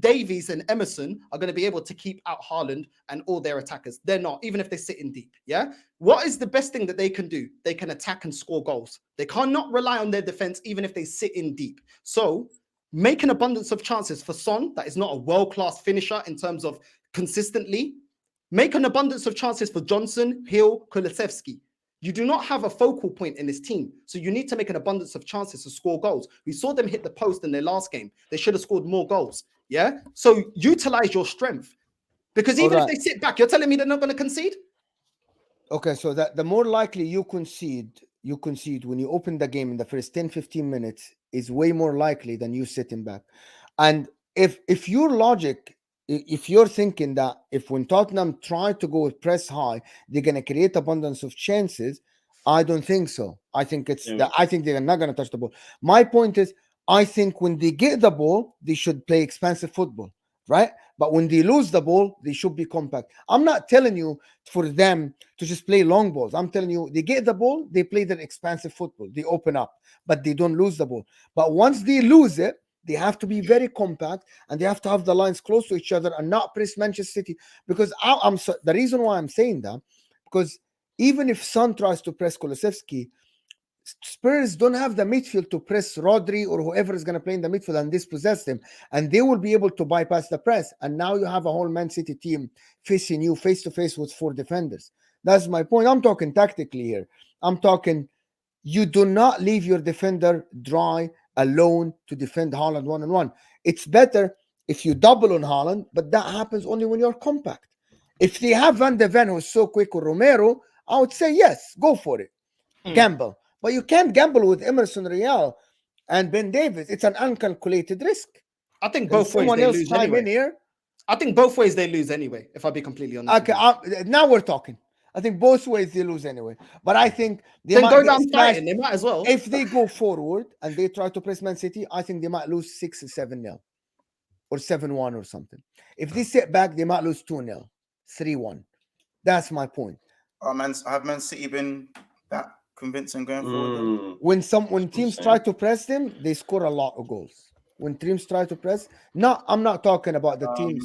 Davies and Emerson are going to be able to keep out Haaland and all their attackers. They're not, even if they sit in deep. Yeah. What is the best thing that they can do? They can attack and score goals. They cannot rely on their defense, even if they sit in deep. So make an abundance of chances for Son, that is not a world-class finisher in terms of consistently. Make an abundance of chances for Johnson, Hill, Kulusevski. You do not have a focal point in this team. So you need to make an abundance of chances to score goals. We saw them hit the post in their last game. They should have scored more goals. Yeah. So utilize your strength. Because even if they sit back, you're telling me they're not going to concede? Okay, so that the more likely you concede when you open the game in the first 10, 15 minutes is way more likely than you sitting back. And if your logic, if you're thinking that if when Tottenham try to go with press high, they're going to create abundance of chances, I don't think so. I think I think they're not going to touch the ball. My point is, I think when they get the ball, they should play expansive football, right? But when they lose the ball, they should be compact. I'm not telling you for them to just play long balls. I'm telling you, they get the ball, they play their expansive football. They open up, but they don't lose the ball. But once they lose it, they have to be very compact and they have to have the lines close to each other and not press Manchester City. Because the reason why I'm saying that, because even if Son tries to press Kulusevski, Spurs don't have the midfield to press Rodri or whoever is going to play in the midfield and dispossess them, and they will be able to bypass the press. And now you have a whole Man City team facing you face to face with 4 defenders. That's my point. I'm talking tactically here. I'm talking you do not leave your defender dry alone to defend Haaland one-on-one. It's better if you double on Haaland, but that happens only when you're compact. If they have Van de Ven who's so quick or Romero, I would say yes, go for it. Gamble. But you can't gamble with Emerson Royal and Ben Davies. It's an uncalculated risk. I think both ways they lose anyway. I think both ways they lose anyway, if I be completely honest. Okay, now we're talking. I think both ways they lose anyway. But I think they might go down fighting. They might as well. If they go forward and they try to press Man City, I think they might lose 6 or 7-0 or 7-1 or something. If they sit back, they might lose 2-0, 3-1. That's my point. Have Man City been that convincing going forward? When teams try to press them, they score a lot of goals. When teams try to press, I'm not talking about the teams.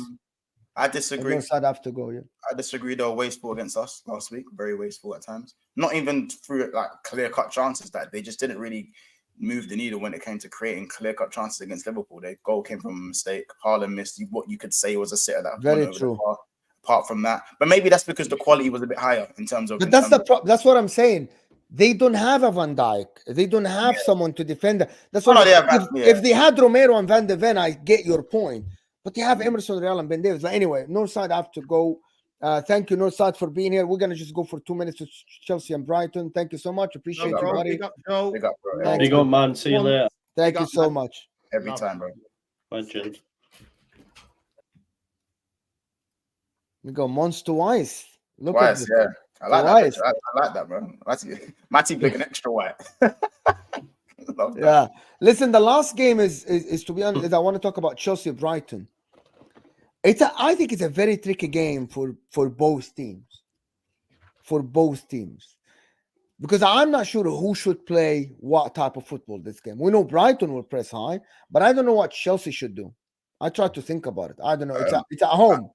I disagree. I'd have to go. Yeah, I disagree. They were wasteful against us last week. Very wasteful at times. Not even through like clear-cut chances. That they just didn't really move the needle when it came to creating clear-cut chances against Liverpool. Their goal came from a mistake. Haaland missed what you could say was a sitter. That very true. Apart from that, but maybe that's because the quality was a bit higher in terms of. But that's what I'm saying. They don't have a Van Dijk. They don't have someone to defend. That's what if they had Romero and Van de Ven, I get your point. But they have Emerson Royal and Ben Davies. But anyway, Northside, I have to go. Thank you, Northside, for being here. We're going to just go for 2 minutes to Chelsea and Brighton. Thank you so much. Appreciate you, buddy. Big up, Joe. Big up, man. See you later. Thank you so much. Every time, bro. Legend. We go Monster Wise. Look at this. Yeah. I like that. I like that, bro. Matty big and extra white. Yeah. Listen, the last game is to be honest, I want to talk about Chelsea Brighton. I think it's a very tricky game for both teams. For both teams. Because I'm not sure who should play what type of football this game. We know Brighton will press high, but I don't know what Chelsea should do. I try to think about it. I don't know. It's at home.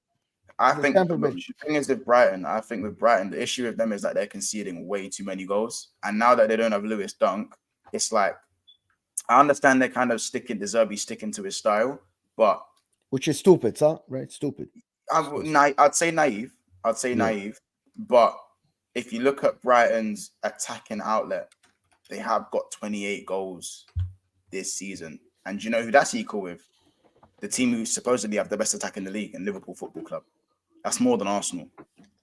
I The think Stamford look, Bridge. the thing is with Brighton, I think with Brighton, the issue with them is that they're conceding way too many goals. And now that they don't have Lewis Dunk, it's like, I understand they're kind of sticking to his style, but Which is stupid, huh? Right? Stupid. I'd say naive. But if you look at Brighton's attacking outlet, they have got 28 goals this season. And do you know who that's equal with? The team who supposedly have the best attack in the league, and Liverpool Football Club. That's more than Arsenal.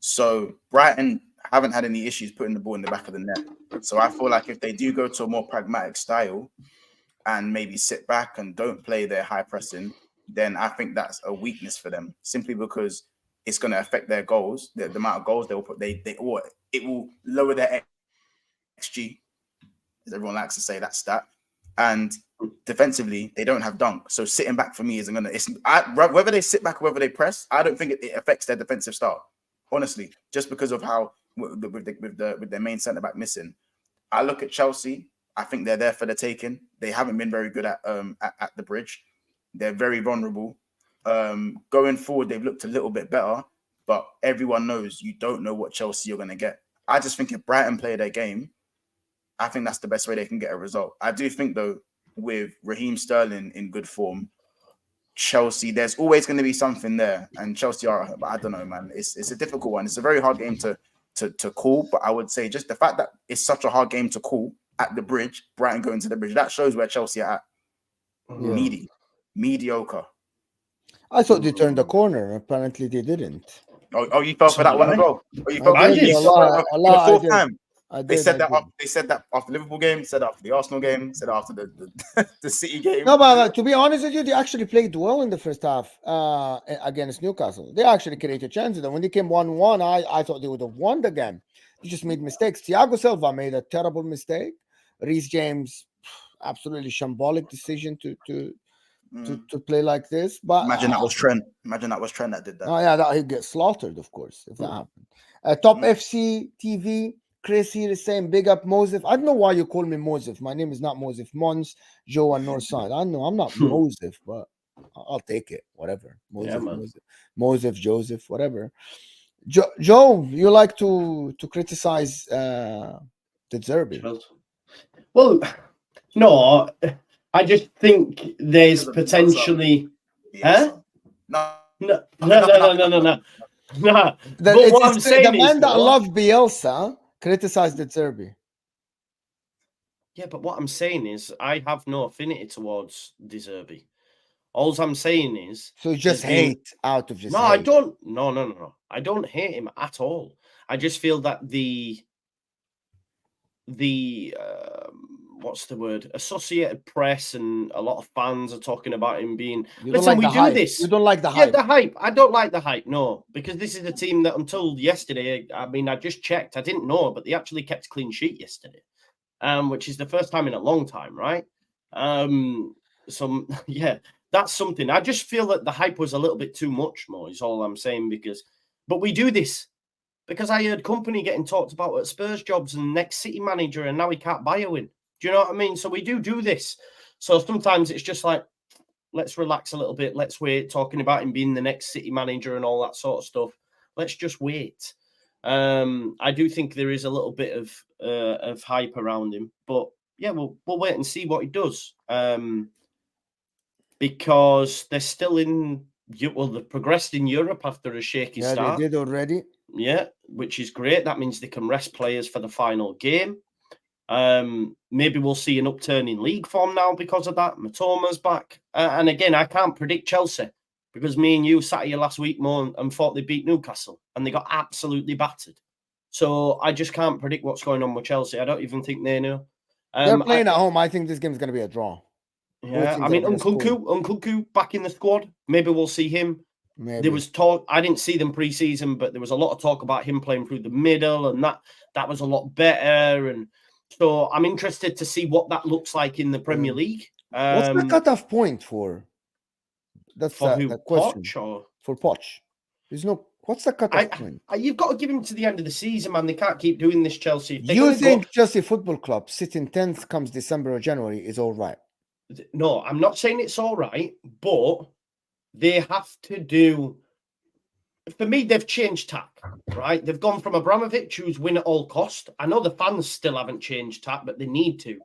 So Brighton haven't had any issues putting the ball in the back of the net. So I feel like if they do go to a more pragmatic style and maybe sit back and don't play their high pressing, then I think that's a weakness for them, simply because it's going to affect their goals, the amount of goals they will put. It will lower their XG, as everyone likes to say that stat. And defensively, they don't have Dunk. So sitting back for me isn't going to... Whether they sit back or whether they press, I don't think it affects their defensive style, honestly, just because of how, with their main centre-back missing. I look at Chelsea. I think they're there for the taking. They haven't been very good at the bridge. They're very vulnerable. Going forward, they've looked a little bit better, but everyone knows you don't know what Chelsea you're going to get. I just think if Brighton play their game, I think that's the best way they can get a result. I do think, though, with Raheem Sterling in good form, Chelsea, there's always going to be something there. And Chelsea are, but I don't know, man. It's a difficult one. It's a very hard game to call, but I would say just the fact that it's such a hard game to call at the bridge, Brighton going to the bridge, that shows where Chelsea are at. Yeah. Mediocre. I thought they turned the corner. Apparently, they didn't. Oh, you fell for that one as well. Oh, you fell I for did. the fourth time. They said that after the Liverpool game, said after the Arsenal game, said after the City game. No, but to be honest with you, they actually played well in the first half against Newcastle. They actually created chances. And when they came 1-1, I thought they would have won the game. They just made mistakes. Thiago Silva made a terrible mistake. Reece James, absolutely shambolic decision to play like this. But imagine that was Trent. Imagine that was Trent that did that. Oh yeah, he'd get slaughtered, of course, if that happened. Top FC TV. Chris here is saying, big up Mosef. I don't know why you call me Mosef. My name is not Mosef. Mons, Joe, and Northside. I know I'm not Mosef, but I'll take it. Whatever. Mosef, Joseph, whatever. Joe, you like to criticize the Derby? Well, no, I just think there's potentially. No. No. But what I'm saying the man that loved Bielsa criticized the Derby. Yeah, but what I'm saying is I have no affinity towards the Derby. All I'm saying is... So you just hate out of just No, hate. I don't. No. I don't hate him at all. I just feel that the what's the word? Associated Press and a lot of fans are talking about him being... Listen, we do this. You don't like the hype? Yeah, the hype. I don't like the hype, no. Because this is a team that until yesterday, I mean, I just checked. I didn't know, but they actually kept a clean sheet yesterday, which is the first time in a long time, right? Yeah, that's something. I just feel that the hype was a little bit too much, more, is all I'm saying. But we do this. Because I heard company getting talked about at Spurs jobs and next City manager, and now he can't buy a win. Do you know what I mean? So we do this. So sometimes it's just like, let's relax a little bit. Let's wait. Talking about him being the next City manager and all that sort of stuff. Let's just wait. I do think there is a little bit of hype around him, but yeah, we'll wait and see what he does. Because they're still they've progressed in Europe after a shaky start. They did already. Yeah, which is great. That means they can rest players for the final game. Maybe we'll see an upturn in league form now because of that. Matoma's back. And again, I can't predict Chelsea because me and you sat here last week more and thought they beat Newcastle and they got absolutely battered. So I just can't predict what's going on with Chelsea. I don't even think they know. They're playing at home. I think this game is going to be a draw. Yeah, I mean, Nkunku back in the squad. Maybe we'll see him. Maybe. There was talk. I didn't see them pre-season, but there was a lot of talk about him playing through the middle, and that was a lot better. And so I'm interested to see what that looks like in the Premier League. What's the cutoff point for? That's the question. Poch or? For Poch. There's no. What's the cutoff point? You've got to give him to the end of the season, man. They can't keep doing this, Chelsea. You think Chelsea Football Club sitting 10th comes December or January is all right? No, I'm not saying it's all right, but they have to do. For me, they've changed tack, right? They've gone from Abramovich, who's win at all cost. I know the fans still haven't changed tack, but they need to.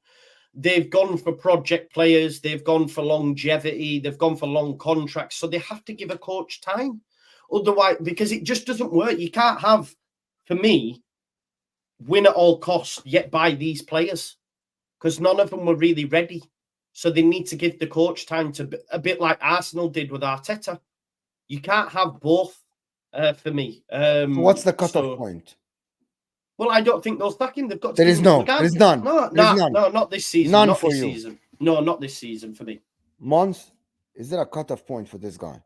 They've gone for project players. They've gone for longevity. They've gone for long contracts. So they have to give a coach time. Otherwise, because it just doesn't work. You can't have, for me, win at all costs, yet buy these players. Because none of them were really ready. So they need to give the coach time to, a bit like Arsenal did with Arteta. You can't have both. For me, What's the cutoff point? Well, I don't think they'll sack him. They've got. There is none. There is none. No, not this season. None not for this you. Season. No, not this season for me. Mons, is there a cutoff point for this guy?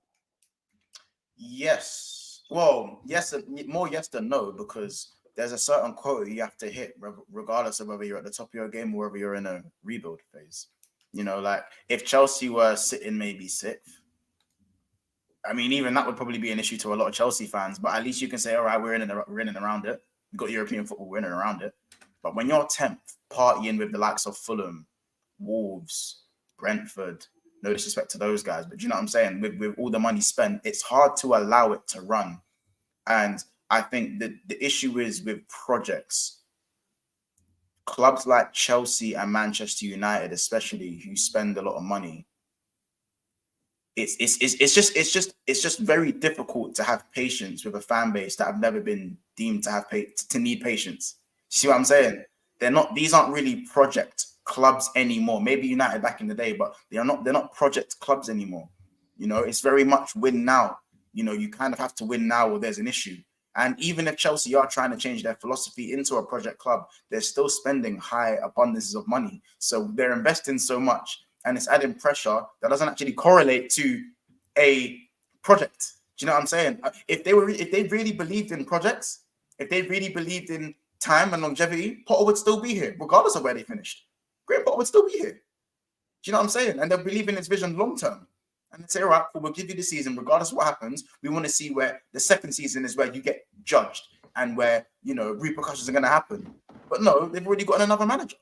Yes. Well, yes, more yes than no, because there's a certain quota you have to hit, regardless of whether you're at the top of your game or whether you're in a rebuild phase. You know, like if Chelsea were sitting maybe sixth, I mean, even that would probably be an issue to a lot of Chelsea fans, but at least you can say, all right, we're in and around it. We've got European football, we're in and around it. But when you're 10th, partying with the likes of Fulham, Wolves, Brentford, no disrespect to those guys, but you know what I'm saying? With all the money spent, it's hard to allow it to run. And I think that the issue is with projects. Clubs like Chelsea and Manchester United, especially, who spend a lot of money, it's just very difficult to have patience with a fan base that have never been deemed to have to need patience. See what I'm saying? These aren't really project clubs anymore. Maybe United back in the day, but they're not project clubs anymore. You know, it's very much win now. You know, you kind of have to win now or there's an issue. And even if Chelsea are trying to change their philosophy into a project club, they're still spending high abundances of money. So they're investing so much. And it's adding pressure that doesn't actually correlate to a project. Do you know what I'm saying? If they really believed in projects, if they really believed in time and longevity, Potter would still be here, regardless of where they finished. Graham Potter would still be here. Do you know what I'm saying? And they'll believe in his vision long term. And they say, all right, cool, we'll give you the season, regardless of what happens. We want to see where the second season is where you get judged and where, you know, repercussions are going to happen. But no, they've already got another manager.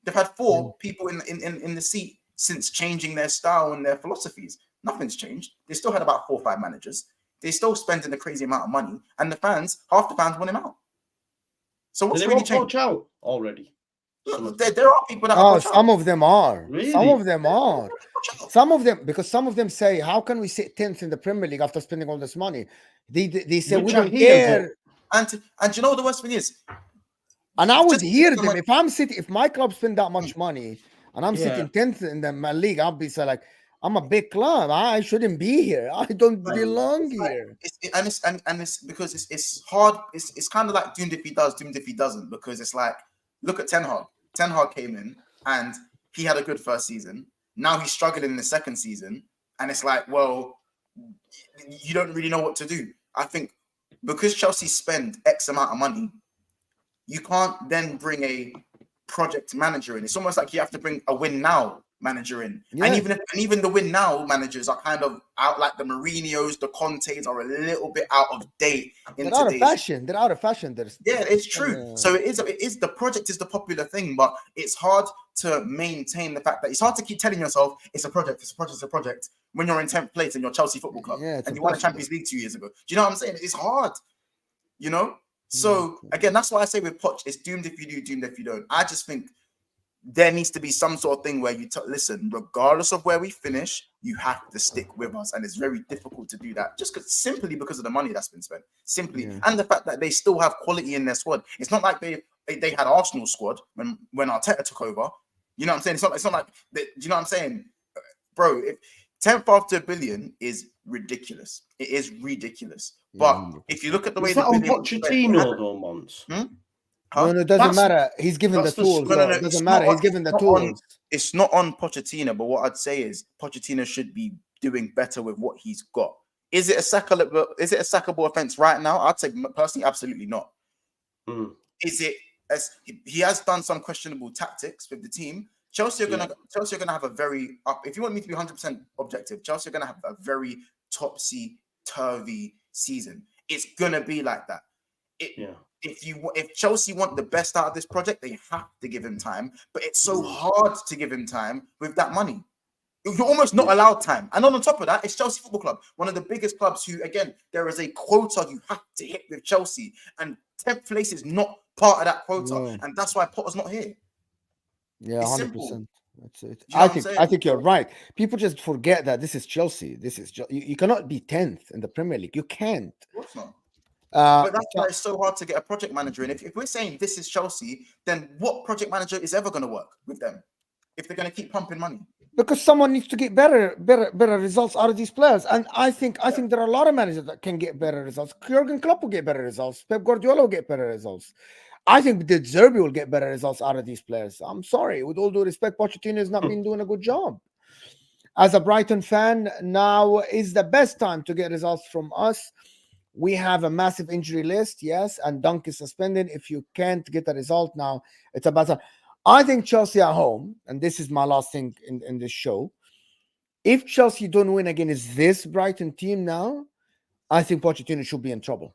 They've had four people in the seat since changing their style and their philosophies. Nothing's changed. They still had about 4 or 5 managers. They're still spending a crazy amount of money. And half the fans want him out. So what's really changed? Out already? There are people that some of them are. Really? Some of them are. Some of them, because some of them say, how can we sit 10th in the Premier League after spending all this money? They say, we don't care. And you know what the worst thing is? And I would hear them. If my club spend that much money and I'm sitting 10th in the league, I'll be like, I'm a big club. I shouldn't be here. I don't belong here. It's because it's hard. It's kind of like doomed if he does, doomed if he doesn't. Because it's like, look at Ten Hag. Ten Hag came in and he had a good first season. Now he's struggling in the second season. And it's like, well, you don't really know what to do. I think because Chelsea spend X amount of money, you can't then bring a project manager in. It's almost like you have to bring a win now manager in. Yeah. And even the win now managers are kind of out, like the Mourinhos, the Contes are a little bit out of date. They're out of fashion. Yeah, it's true. So it is the project is the popular thing, but it's hard to maintain the fact that it's hard to keep telling yourself it's a project when you're in 10th place in your Chelsea Football Club and you won a Champions League 2 years ago. Do you know what I'm saying? It's hard, you know? So again, that's why I say with Poch, it's doomed if you do, doomed if you don't. I just think there needs to be some sort of thing where you listen, regardless of where we finish, you have to stick with us. And it's very difficult to do that simply because of the money that's been spent. And the fact that they still have quality in their squad. It's not like they had Arsenal's squad when Arteta took over. You know what I'm saying? It's not like do you know what I'm saying? Bro, 10th after $1 billion is ridiculous. It is ridiculous. But if you look at the way that on Pochettino though, Mons? No, it doesn't matter. He's given the tools. It doesn't matter. He's given the tools. It's not on Pochettino, but what I'd say is Pochettino should be doing better with what he's got. Is it a sackable offense right now? I'd say personally, absolutely not. Is it? As he has done some questionable tactics with the team. Chelsea are gonna have a very if you want me to be 100% objective, Chelsea are gonna have a very topsy-turvy season. It's gonna be like that. If Chelsea want the best out of this project, they have to give him time. But it's so hard to give him time with that money. You're almost not allowed time. And on top of that, it's Chelsea Football Club, one of the biggest clubs who, again, there is a quota you have to hit with Chelsea. And 10th place is not part of that quota. No. And that's why Potter's not here. Yeah, It's 100%. simple. That's it. Do you know I what I'm think saying? you're right. People just forget that this is Chelsea. This is you cannot be 10th in the Premier League. You can't. Of course not. But that's why Chel- it's so hard to get a project manager in. If we're saying this is Chelsea, then what project manager is ever going to work with them if they're going to keep pumping money? because someone needs to get better results out of these players. And I think there are a lot of managers that can get better results. Jurgen Klopp will get better results. Pep Guardiola will get better results. I think De Zerbi will get better results out of these players. I'm sorry, with all due respect, Pochettino has not been doing a good job. As a Brighton fan, now is the best time to get results from us. We have a massive injury list, yes, and Dunk is suspended. If you can't get a result now, it's a bad time. I think Chelsea at home, and this is my last thing in this show. If Chelsea don't win against this Brighton team now, I think Pochettino should be in trouble.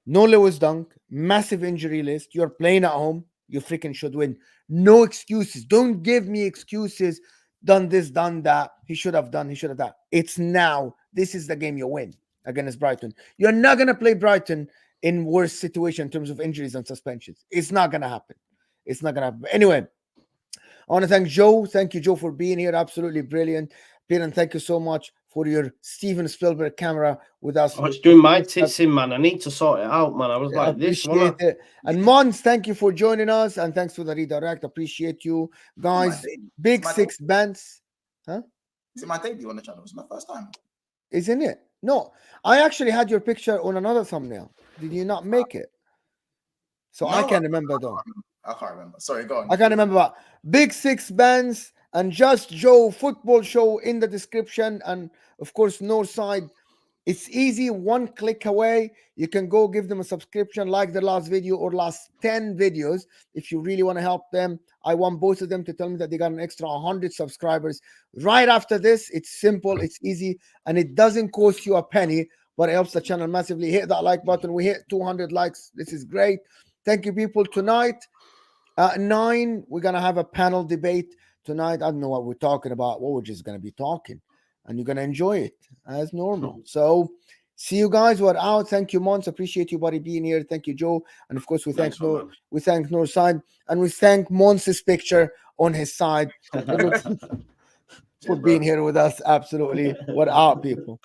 No Lewis Dunk, massive injury list. You're playing at home. You freaking should win. No excuses. Don't give me excuses. Done this, done that. He should have done. It's now. This is the game you win against Brighton. You're not going to play Brighton in worse situation in terms of injuries and suspensions. It's not going to happen. Anyway, I want to thank Joe. Thank you, Joe, for being here. Absolutely brilliant. Peter, thank you so much for your Steven Spielberg camera with us. Oh, it's doing my tits in, man. I need to sort it out, man. I was like this. Appreciate it. And Mons, thank you for joining us. And thanks for the redirect. Appreciate you. Guys, Big Six Bands. Huh? Is it my debut on the channel? It's my first time. Isn't it? No. I actually had your picture on another thumbnail. Did you not make it? So No, I can't remember though. I can't remember. Sorry, go on. I can't remember. But Big Six Bands and Just Joe football show in the description. And of course, Northside. It's easy, one click away. You can go give them a subscription, like the last video or last 10 videos. If you really want to help them, I want both of them to tell me that they got an extra 100 subscribers. Right after this, it's simple, it's easy, and it doesn't cost you a penny, but it helps the channel massively. Hit that like button. We hit 200 likes. This is great. Thank you, people. Tonight at 9, we're going to have a panel debate. Tonight, I don't know what we're talking about. What we're just going to be talking. And you're going to enjoy it as normal. So see you guys. We're out. Thank you, Mons. Appreciate you, buddy, being here. Thank you, Joe. And of course, we thank Northside. And we thank Mons' picture on his side for being here with us. Absolutely. We're out, people.